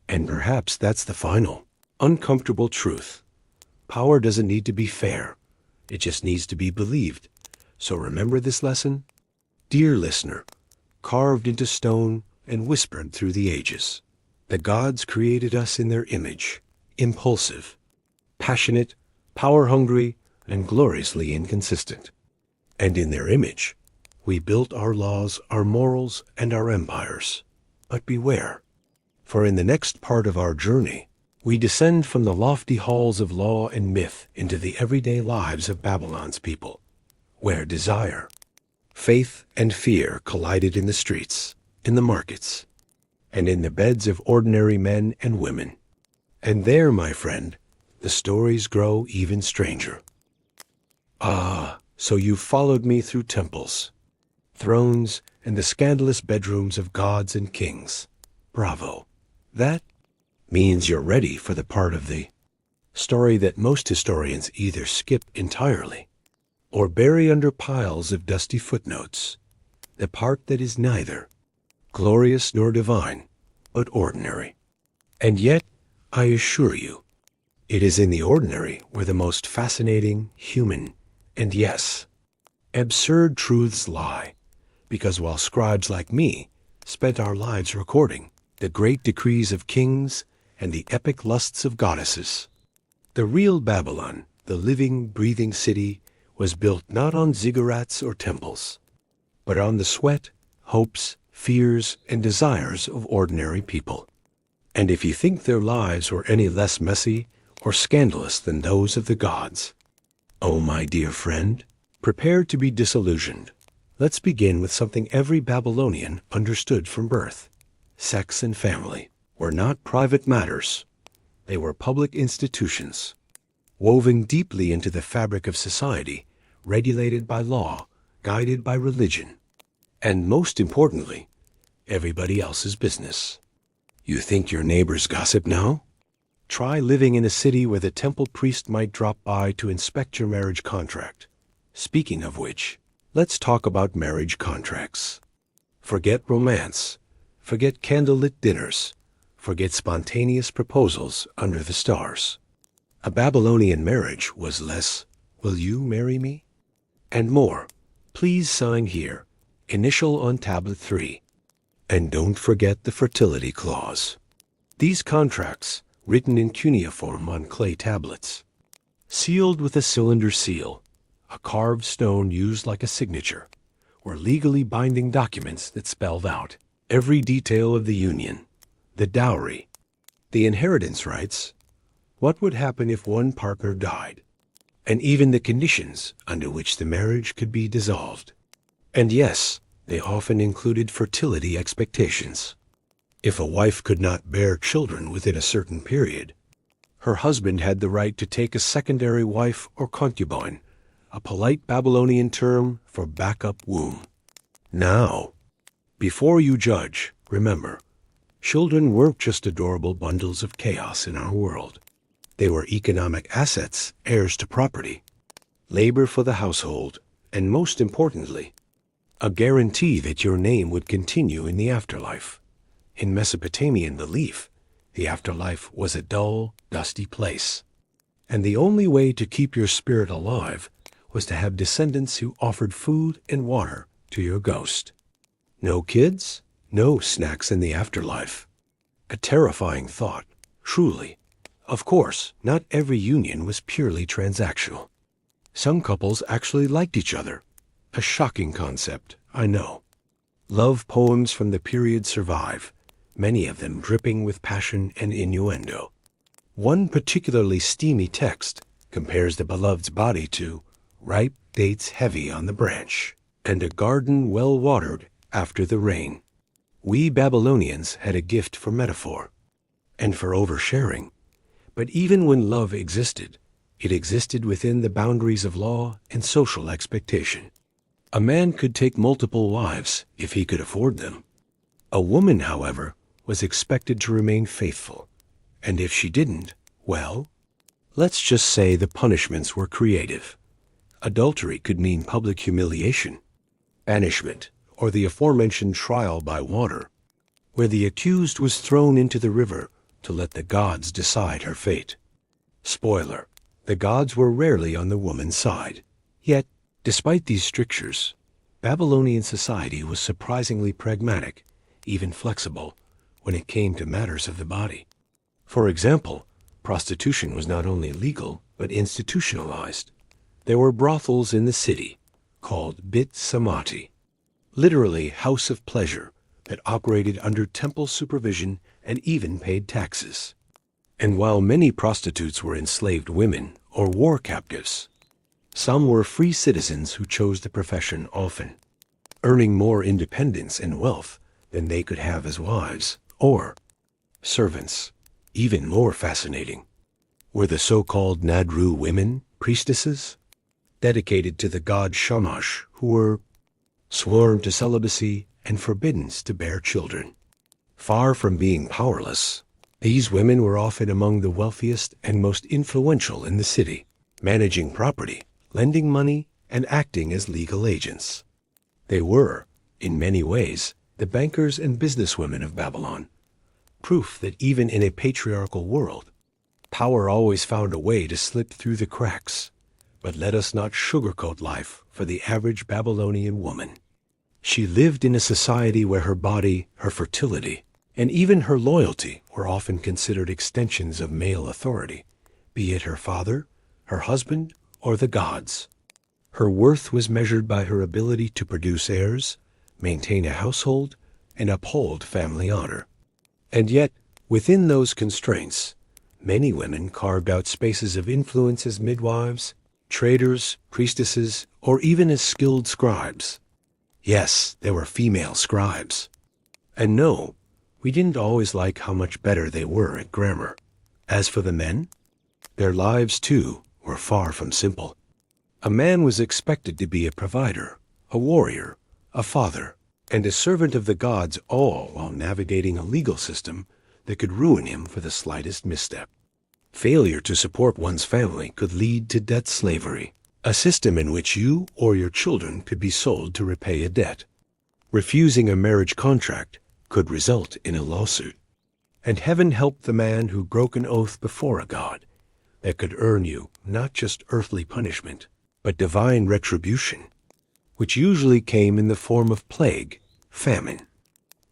And perhaps that's the final, uncomfortable truth. Power doesn't need to be fair. It just needs to be believed. So remember this lesson? Dear listener, carved into stone and whispered through the ages, the gods created us in their image, impulsive, passionate, power-hungry, and gloriously inconsistent. And in their image, we built our laws, our morals, and our empires. But beware, for in the next part of our journey, we descend from the lofty halls of law and myth into the everyday lives of Babylon's people, where desire, faith, and fear collided in the streets, in the markets, and in the beds of ordinary men and women. And there, my friend, the stories grow even stranger. Ah, so you followed me through temples, thrones, and the scandalous bedrooms of gods and kings. Bravo. That means you're ready for the part of the story that most historians either skip entirely or bury under piles of dusty footnotes, the part that is neither glorious nor divine, but ordinary. And yet, I assure you, it is in the ordinary where the most fascinating, human, and yes, absurd truths lie, because while scribes like me spent our lives recording the great decrees of kings and the epic lusts of goddesses, the real Babylon, the living, breathing city, was built not on ziggurats or temples, but on the sweat, hopes, fears, and desires of ordinary people. And if you think their lives were any less messy or scandalous than those of the gods, oh, my dear friend, prepare to be disillusioned. Let's begin with something every Babylonian understood from birth. Sex and family were not private matters. They were public institutions, woven deeply into the fabric of society, regulated by law, guided by religion, and most importantly, everybody else's business. You think your neighbors gossip now? Try living in a city where the temple priest might drop by to inspect your marriage contract. Speaking of which, let's talk about marriage contracts. Forget romance. Forget candlelit dinners. Forget spontaneous proposals under the stars. A Babylonian marriage was less, "Will you marry me?" and more, "Please sign here, initial on tablet 3. And don't forget the fertility clause. These contracts, written in cuneiform on clay tablets, sealed with a cylinder seal, a carved stone used like a signature, were legally binding documents that spelled out every detail of the union, the dowry, the inheritance rights, what would happen if one partner died, and even the conditions under which the marriage could be dissolved. And yes, they often included fertility expectations. If a wife could not bear children within a certain period, her husband had the right to take a secondary wife or concubine, a polite Babylonian term for backup womb. Now, before you judge, remember, children weren't just adorable bundles of chaos in our world. They were economic assets, heirs to property, labor for the household, and most importantly, a guarantee that your name would continue in the afterlife. In Mesopotamian belief, the afterlife was a dull, dusty place, and the only way to keep your spirit alive was to have descendants who offered food and water to your ghost. No kids, no snacks in the afterlife. A terrifying thought, Truly. Of course, not every union was purely transactional. Some couples actually liked each other. A shocking concept, I know. Love poems from the period survive, many of them dripping with passion and innuendo. One particularly steamy text compares the beloved's body to ripe dates heavy on the branch, and a garden well watered after the rain. We Babylonians had a gift for metaphor, and for oversharing. But even when love existed, it existed within the boundaries of law and social expectation. A man could take multiple wives if he could afford them. A woman, however, was expected to remain faithful, and if she didn't, well, let's just say the punishments were creative. Adultery could mean public humiliation, banishment, or the aforementioned trial by water, where the accused was thrown into the river to let the gods decide her fate. Spoiler, the gods were rarely on the woman's side. Yet, despite these strictures, Babylonian society was surprisingly pragmatic, even flexible, when it came to matters of the body. For example, prostitution was not only legal, but institutionalized. There were brothels in the city, called Bit Samati, literally house of pleasure, that operated under temple supervision and even paid taxes. And while many prostitutes were enslaved women or war captives, some were free citizens who chose the profession often, earning more independence and wealth than they could have as wives or servants. Even more fascinating were the so-called Nadru women, priestesses, dedicated to the god Shamash, who were sworn to celibacy and forbidden to bear children. Far from being powerless, these women were often among the wealthiest and most influential in the city, managing property, lending money, and acting as legal agents. They were, in many ways, the bankers and businesswomen of Babylon, proof that even in a patriarchal world, power always found a way to slip through the cracks. But let us not sugarcoat life for the average Babylonian woman. She lived in a society where her body, her fertility, and even her loyalty were often considered extensions of male authority, be it her father, her husband, or the gods. Her worth was measured by her ability to produce heirs, maintain a household, and uphold family honor. And yet, within those constraints, many women carved out spaces of influence as midwives, traders, priestesses, or even as skilled scribes. Yes, there were female scribes. And no, we didn't always like how much better they were at grammar. As for the men, their lives, too, were far from simple. A man was expected to be a provider, a warrior, a father, and a servant of the gods, all while navigating a legal system that could ruin him for the slightest misstep. Failure to support one's family could lead to debt slavery, a system in which you or your children could be sold to repay a debt. Refusing a marriage contract could result in a lawsuit. And heaven help the man who broke an oath before a god that could earn you not just earthly punishment, but divine retribution, which usually came in the form of plague, famine,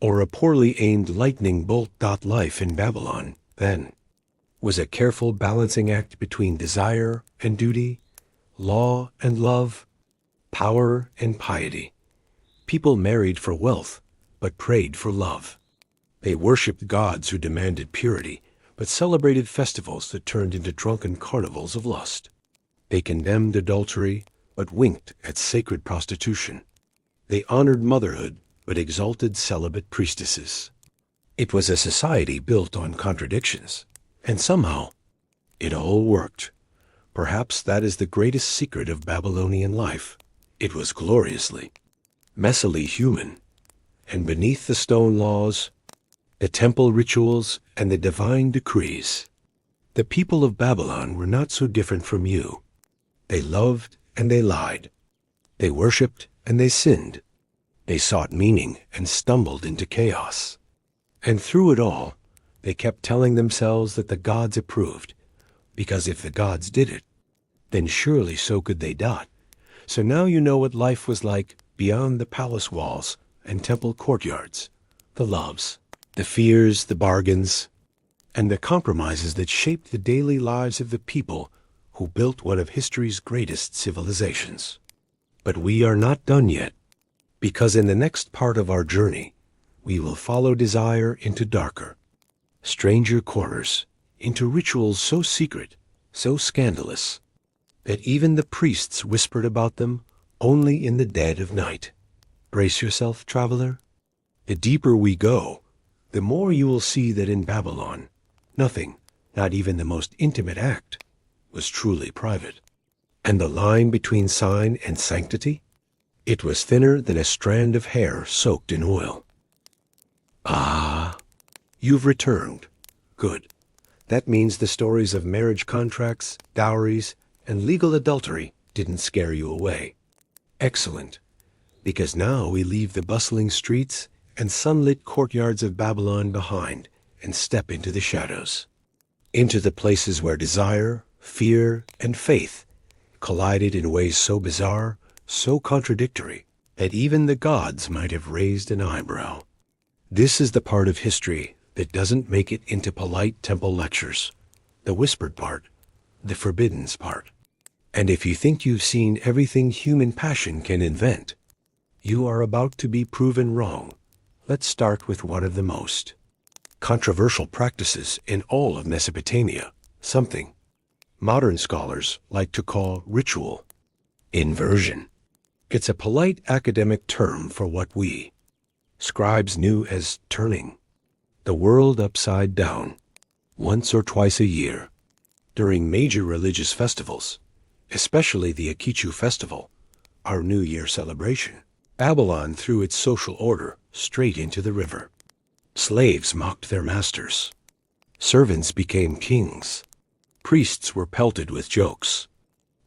or a poorly aimed lightning bolt. Life in Babylon, then, was a careful balancing act between desire and duty, law and love, power and piety. People married for wealth, but prayed for love. They worshipped gods who demanded purity, but celebrated festivals that turned into drunken carnivals of lust. They condemned adultery, but winked at sacred prostitution. They honored motherhood, but exalted celibate priestesses. It was a society built on contradictions, and somehow it all worked. Perhaps that is the greatest secret of Babylonian life. It was gloriously, messily human, and beneath the stone laws, the temple rituals, and the divine decrees, the people of Babylon were not so different from you. They loved and they lied. They worshipped and they sinned. They sought meaning and stumbled into chaos. And through it all, they kept telling themselves that the gods approved, because if the gods did it, then surely so could they die. So now you know what life was like beyond the palace walls and temple courtyards, the loves, the fears, the bargains, and the compromises that shaped the daily lives of the people who built one of history's greatest civilizations. But we are not done yet, because in the next part of our journey, we will follow desire into darker, stranger corners, into rituals so secret, so scandalous, that even the priests whispered about them only in the dead of night. Brace yourself, traveler. The deeper we go, the more you will see that in Babylon, nothing, not even the most intimate act, was truly private. And the line between sign and sanctity? It was thinner than a strand of hair soaked in oil. Ah, you've returned. Good. That means the stories of marriage contracts, dowries, and legal adultery didn't scare you away. Excellent, because now we leave the bustling streets and sunlit courtyards of Babylon behind and step into the shadows, into the places where desire, fear, and faith collided in ways so bizarre, so contradictory, that even the gods might have raised an eyebrow. This is the part of history that doesn't make it into polite temple lectures, the whispered part, the forbidden part. And if you think you've seen everything human passion can invent, you are about to be proven wrong. Let's start with one of the most controversial practices in all of Mesopotamia, something modern scholars like to call ritual inversion. It's a polite academic term for what we scribes knew as turning the world upside down once or twice a year during major religious festivals, especially the Akitu festival, our New Year celebration. Babylon threw its social order straight into the river. Slaves mocked their masters. Servants became kings. Priests were pelted with jokes.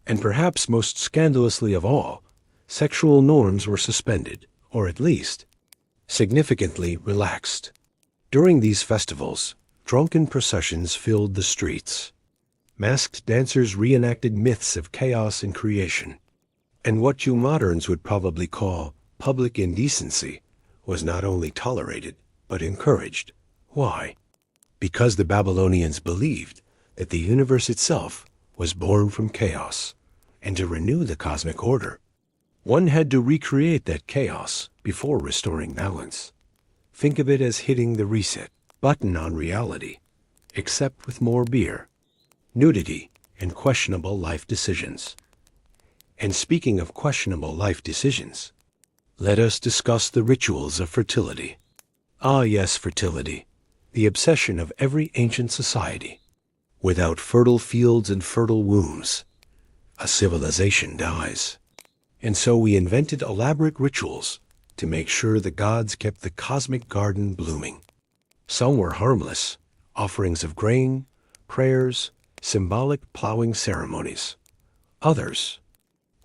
And perhaps most scandalously of all, sexual norms were suspended, or at least significantly relaxed. During these festivals, drunken processions filled the streets. Masked dancers reenacted myths of chaos and creation. And what you moderns would probably call public indecency was not only tolerated, but encouraged. Why? Because the Babylonians believed that the universe itself was born from chaos, and to renew the cosmic order, one had to recreate that chaos before restoring balance. Think of it as hitting the reset button on reality, except with more beer, nudity, and questionable life decisions. And speaking of questionable life decisions, let us discuss the rituals of fertility. Ah yes, fertility, the obsession of every ancient society. Without fertile fields and fertile wombs, a civilization dies. And so we invented elaborate rituals to make sure the gods kept the cosmic garden blooming. Some were harmless, offerings of grain, prayers, symbolic plowing ceremonies. Others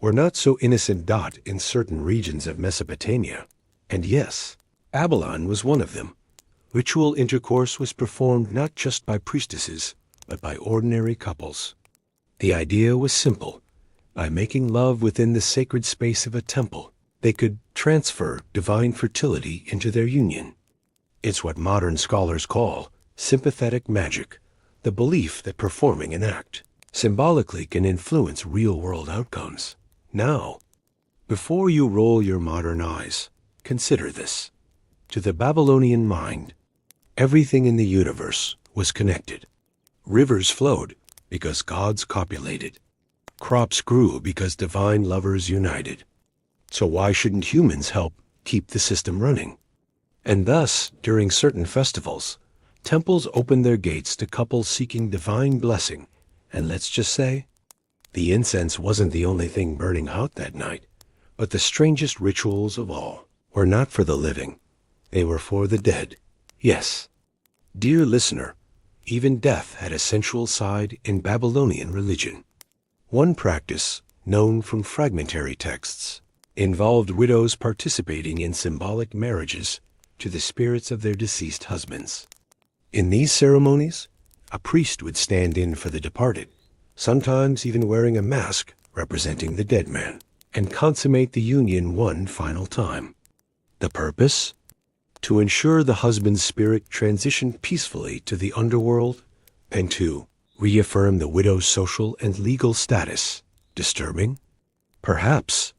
were not so innocent. In certain regions of Mesopotamia, and yes, Babylon was one of them. Ritual intercourse was performed not just by priestesses, but by ordinary couples. The idea was simple. By making love within the sacred space of a temple, they could transfer divine fertility into their union. It's what modern scholars call sympathetic magic, the belief that performing an act symbolically can influence real-world outcomes. Now, before you roll your modern eyes, consider this. To the Babylonian mind, everything in the universe was connected. Rivers flowed because gods copulated. Crops grew because divine lovers united. So why shouldn't humans help keep the system running? And thus, during certain festivals, temples opened their gates to couples seeking divine blessing. And let's just say, the incense wasn't the only thing burning out that night, but the strangest rituals of all were not for the living. They were for the dead. Yes, dear listener, even death had a sensual side in Babylonian religion. One practice, known from fragmentary texts, involved widows participating in symbolic marriages to the spirits of their deceased husbands. In these ceremonies, a priest would stand in for the departed, sometimes even wearing a mask representing the dead man, and consummate the union one final time. The purpose? to ensure the husband's spirit transitioned peacefully to the underworld, and to reaffirm the widow's social and legal status. Disturbing? Perhaps.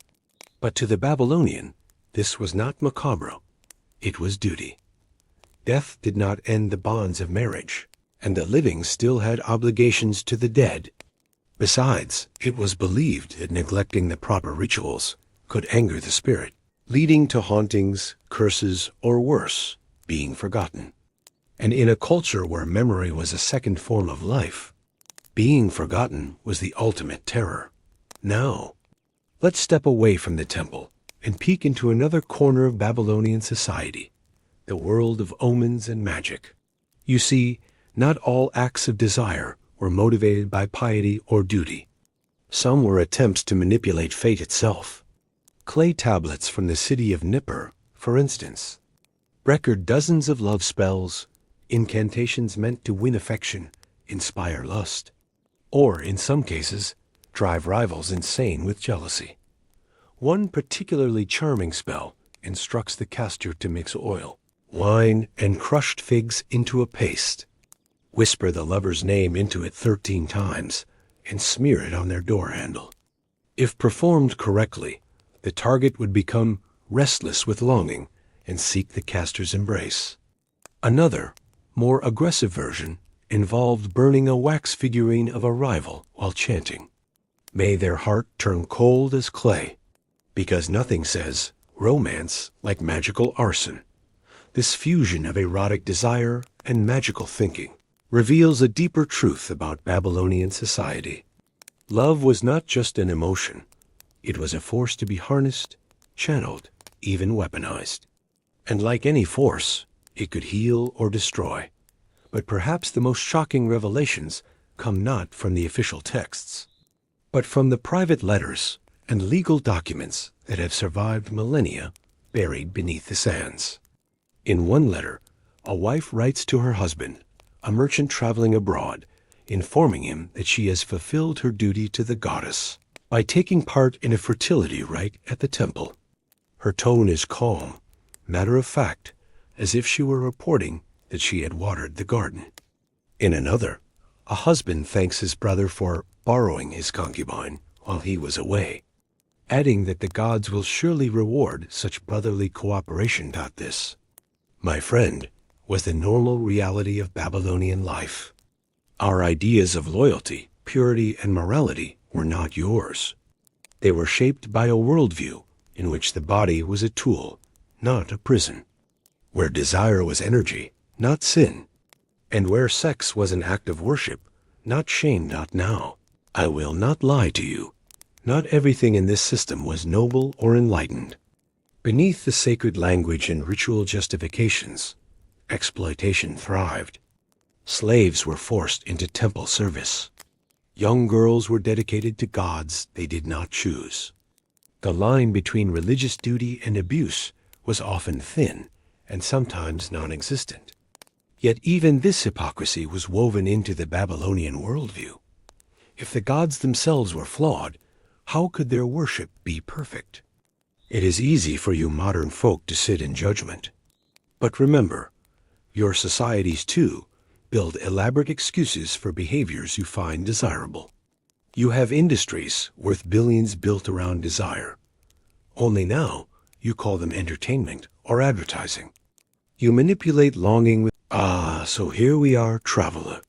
But to the Babylonian, this was not macabre. It was duty. Death did not end the bonds of marriage, and the living still had obligations to the dead. Besides, it was believed that neglecting the proper rituals could anger the spirit, leading to hauntings, curses, or worse, being forgotten. And in a culture where memory was a second form of life, being forgotten was the ultimate terror. Now, let's step away from the temple and peek into another corner of Babylonian society, the world of omens and magic. You see, not all acts of desire were motivated by piety or duty. Some were attempts to manipulate fate itself. Clay tablets from the city of Nippur, for instance, record dozens of love spells, incantations meant to win affection, inspire lust, or, in some cases, drive rivals insane with jealousy. One particularly charming spell instructs the caster to mix oil, wine, and crushed figs into a paste. Whisper the lover's name into it 13 times, and smear it on their door handle. If performed correctly, the target would become restless with longing and seek the caster's embrace. Another, more aggressive version involved burning a wax figurine of a rival while chanting, "May their heart turn cold as clay," because nothing says romance like magical arson. This fusion of erotic desire and magical thinking reveals a deeper truth about Babylonian society. Love was not just an emotion. It was a force to be harnessed, channeled, even weaponized. And like any force, it could heal or destroy. But perhaps the most shocking revelations come not from the official texts, but from the private letters and legal documents that have survived millennia buried beneath the sands. In one letter, a wife writes to her husband, a merchant traveling abroad, informing him that she has fulfilled her duty to the goddess by taking part in a fertility rite at the temple. Her tone is calm, matter-of-fact, as if she were reporting that she had watered the garden. In another, a husband thanks his brother for borrowing his concubine while he was away, adding that the gods will surely reward such brotherly cooperation. This, my friend, was the normal reality of Babylonian life. Our ideas of loyalty, purity, and morality were not yours. They were shaped by a worldview in which the body was a tool, not a prison, where desire was energy, not sin, and where sex was an act of worship, not shame. Now, I will not lie to you. Not everything in this system was noble or enlightened. Beneath the sacred language and ritual justifications, exploitation thrived. Slaves were forced into temple service. Young girls were dedicated to gods they did not choose. The line between religious duty and abuse was often thin and sometimes non-existent. Yet even this hypocrisy was woven into the Babylonian worldview. If the gods themselves were flawed, how could their worship be perfect? It is easy for you modern folk to sit in judgment. But remember, your societies too build elaborate excuses for behaviors you find desirable. You have industries worth billions built around desire. Only now you call them entertainment or advertising. You manipulate longing with, so here we are, traveler.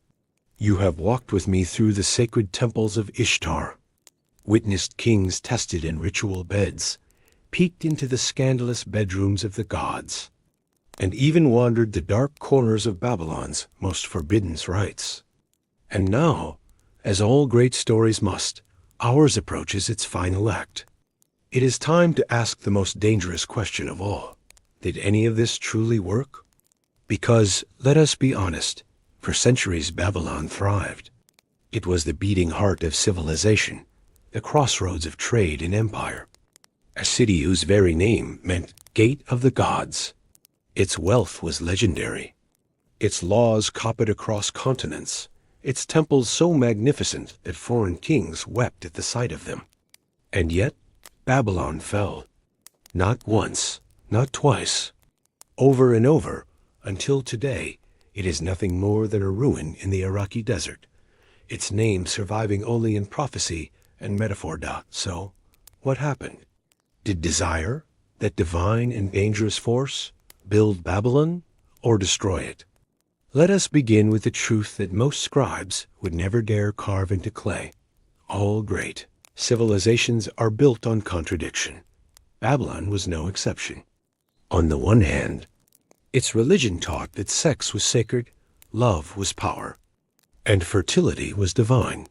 You have walked with me through the sacred temples of Ishtar, witnessed kings tested in ritual beds, peeked into the scandalous bedrooms of the gods, and even wandered the dark corners of Babylon's most forbidden rites. And now, as all great stories must, ours approaches its final act. It is time to ask the most dangerous question of all. Did any of this truly work? Because, let us be honest, for centuries Babylon thrived. It was the beating heart of civilization, the crossroads of trade and empire, a city whose very name meant Gate of the Gods. Its wealth was legendary, its laws copied across continents, its temples so magnificent that foreign kings wept at the sight of them. And yet, Babylon fell. Not once, not twice, over and over, until today it is nothing more than a ruin in the Iraqi desert, its name surviving only in prophecy and metaphor. So, what happened? Did desire, that divine and dangerous force, build Babylon or destroy it? Let us begin with the truth that most scribes would never dare carve into clay. All great civilizations are built on contradiction. Babylon was no exception. On the one hand, its religion taught that sex was sacred, love was power, and fertility was divine.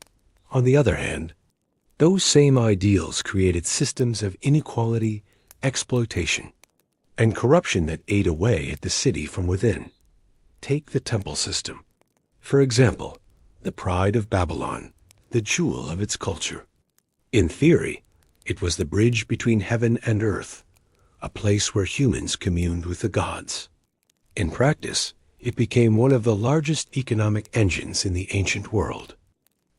On the other hand, those same ideals created systems of inequality, exploitation, and corruption that ate away at the city from within. Take the temple system. For example, the pride of Babylon, the jewel of its culture. In theory, it was the bridge between heaven and earth, a place where humans communed with the gods. In practice, it became one of the largest economic engines in the ancient world.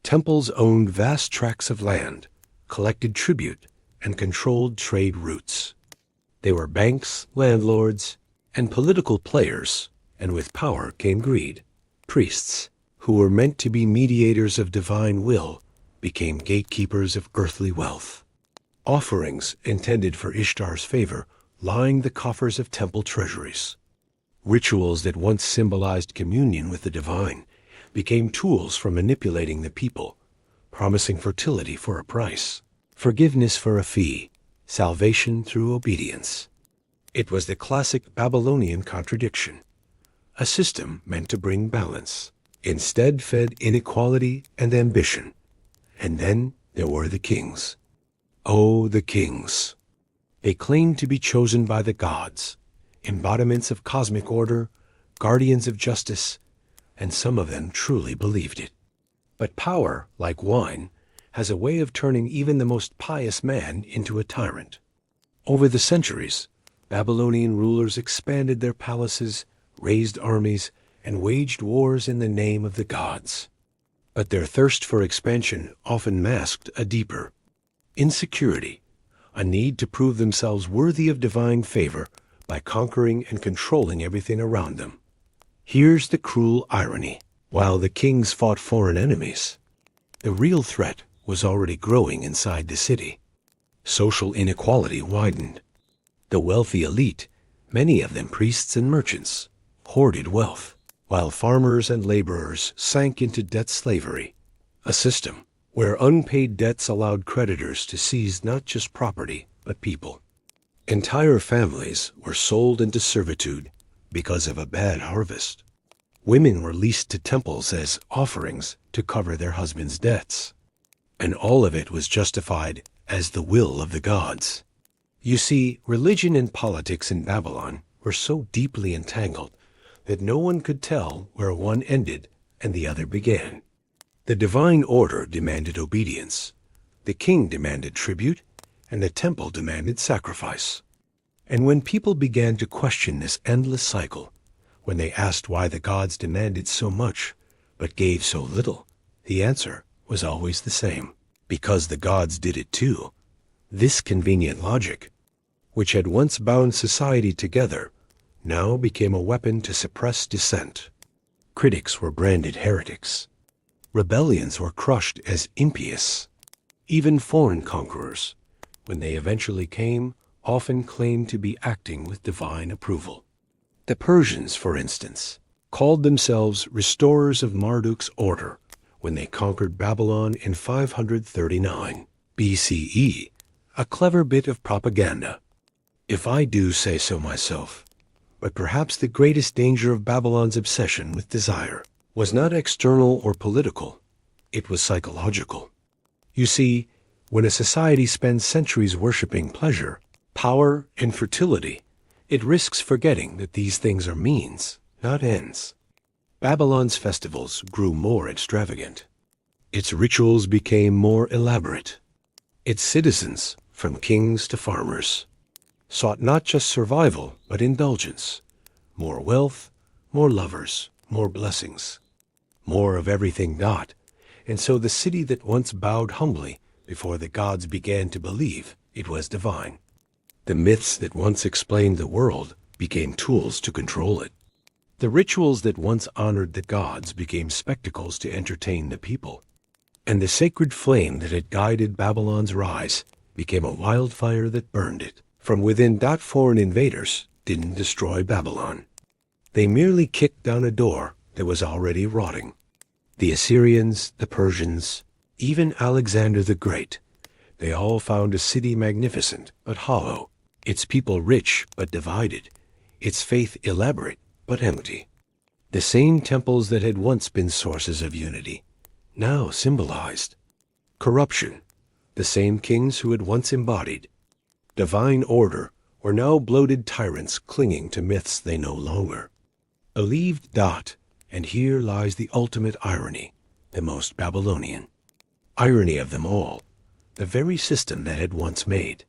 Temples owned vast tracts of land, collected tribute, and controlled trade routes. They were banks, landlords, and political players, and with power came greed. Priests, who were meant to be mediators of divine will, became gatekeepers of earthly wealth. Offerings intended for Ishtar's favor lined the coffers of temple treasuries. Rituals that once symbolized communion with the divine became tools for manipulating the people, promising fertility for a price, forgiveness for a fee, salvation through obedience. It was the classic Babylonian contradiction, a system meant to bring balance, instead fed inequality and ambition. And then there were the kings. Oh, the kings! They claimed to be chosen by the gods, embodiments of cosmic order, guardians of justice, and some of them truly believed it. But power, like wine, has a way of turning even the most pious man into a tyrant. Over the centuries, Babylonian rulers expanded their palaces, raised armies, and waged wars in the name of the gods. But their thirst for expansion often masked a deeper insecurity, a need to prove themselves worthy of divine favor by conquering and controlling everything around them. Here's the cruel irony. While the kings fought foreign enemies, the real threat was already growing inside the city. Social inequality widened. The wealthy elite, many of them priests and merchants, hoarded wealth, while farmers and laborers sank into debt slavery, a system where unpaid debts allowed creditors to seize not just property, but people. Entire families were sold into servitude because of a bad harvest. Women were leased to temples as offerings to cover their husbands' debts. And all of it was justified as the will of the gods. You see, religion and politics in Babylon were so deeply entangled that no one could tell where one ended and the other began. The divine order demanded obedience, the king demanded tribute, and the temple demanded sacrifice. And when people began to question this endless cycle, when they asked why the gods demanded so much but gave so little, the answer was always the same: because the gods did it too. This convenient logic, which had once bound society together, now became a weapon to suppress dissent. Critics were branded heretics. Rebellions were crushed as impious. Even foreign conquerors, when they eventually came, often claimed to be acting with divine approval. The Persians, for instance, called themselves restorers of Marduk's order when they conquered Babylon in 539 BCE, a clever bit of propaganda, if I do say so myself. But perhaps the greatest danger of Babylon's obsession with desire was not external or political, it was psychological. You see, when a society spends centuries worshiping pleasure, power, and fertility, it risks forgetting that these things are means, not ends. Babylon's festivals grew more extravagant. Its rituals became more elaborate. Its citizens, from kings to farmers, sought not just survival, but indulgence. More wealth, more lovers, more blessings, more of everything. And so the city that once bowed humbly before the gods began to believe it was divine. The myths that once explained the world became tools to control it. The rituals that once honored the gods became spectacles to entertain the people. And the sacred flame that had guided Babylon's rise became a wildfire that burned it from within. Foreign invaders didn't destroy Babylon. They merely kicked down a door that was already rotting. The Assyrians, the Persians, even Alexander the Great, they all found a city magnificent but hollow, its people rich but divided, its faith elaborate but empty. The same temples that had once been sources of unity now symbolized corruption. The same kings who had once embodied divine order were now bloated tyrants clinging to myths they no longer believed. And here lies the ultimate irony, the most Babylonian irony of them all. The very system that had once made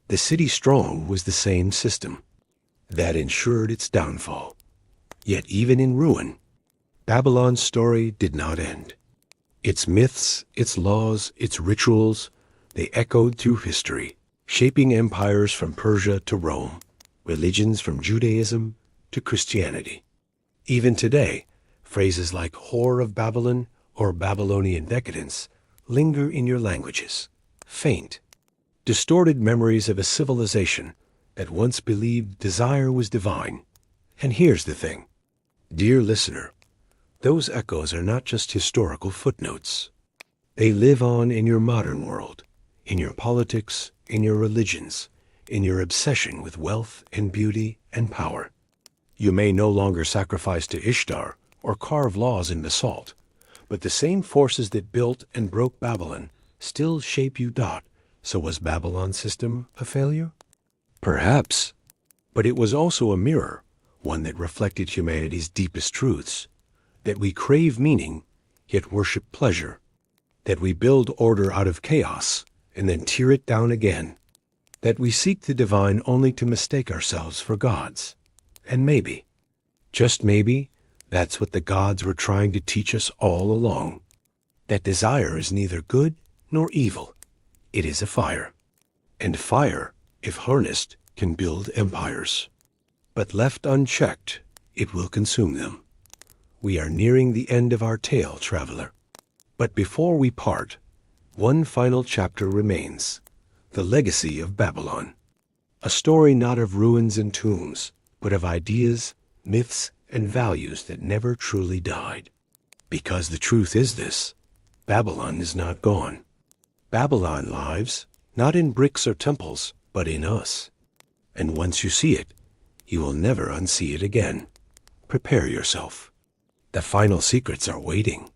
the city strong was the same system that ensured its downfall. Yet even in ruin, Babylon's story did not end. Its myths, its laws, its rituals, they echoed through history, shaping empires from Persia to Rome, religions from Judaism to Christianity. Even today, phrases like whore of Babylon or Babylonian decadence linger in your languages, faint, distorted memories of a civilization that once believed desire was divine. And here's the thing, dear listener, those echoes are not just historical footnotes. They live on in your modern world, in your politics, in your religions, in your obsession with wealth and beauty and power. You may no longer sacrifice to Ishtar or carve laws in basalt, but the same forces that built and broke Babylon still shape you. So was Babylon's system a failure? Perhaps, but it was also a mirror, one that reflected humanity's deepest truths, that we crave meaning, yet worship pleasure, that we build order out of chaos and then tear it down again, that we seek the divine only to mistake ourselves for gods. And maybe, just maybe, that's what the gods were trying to teach us all along, that desire is neither good nor evil. It is a fire, and fire, if harnessed, can build empires. But left unchecked, it will consume them. We are nearing the end of our tale, traveler. But before we part, one final chapter remains, the legacy of Babylon. A story not of ruins and tombs, but of ideas, myths, and values that never truly died. Because the truth is this, Babylon is not gone. Babylon lives, not in bricks or temples, but in us. And once you see it, you will never unsee it again. Prepare yourself. The final secrets are waiting.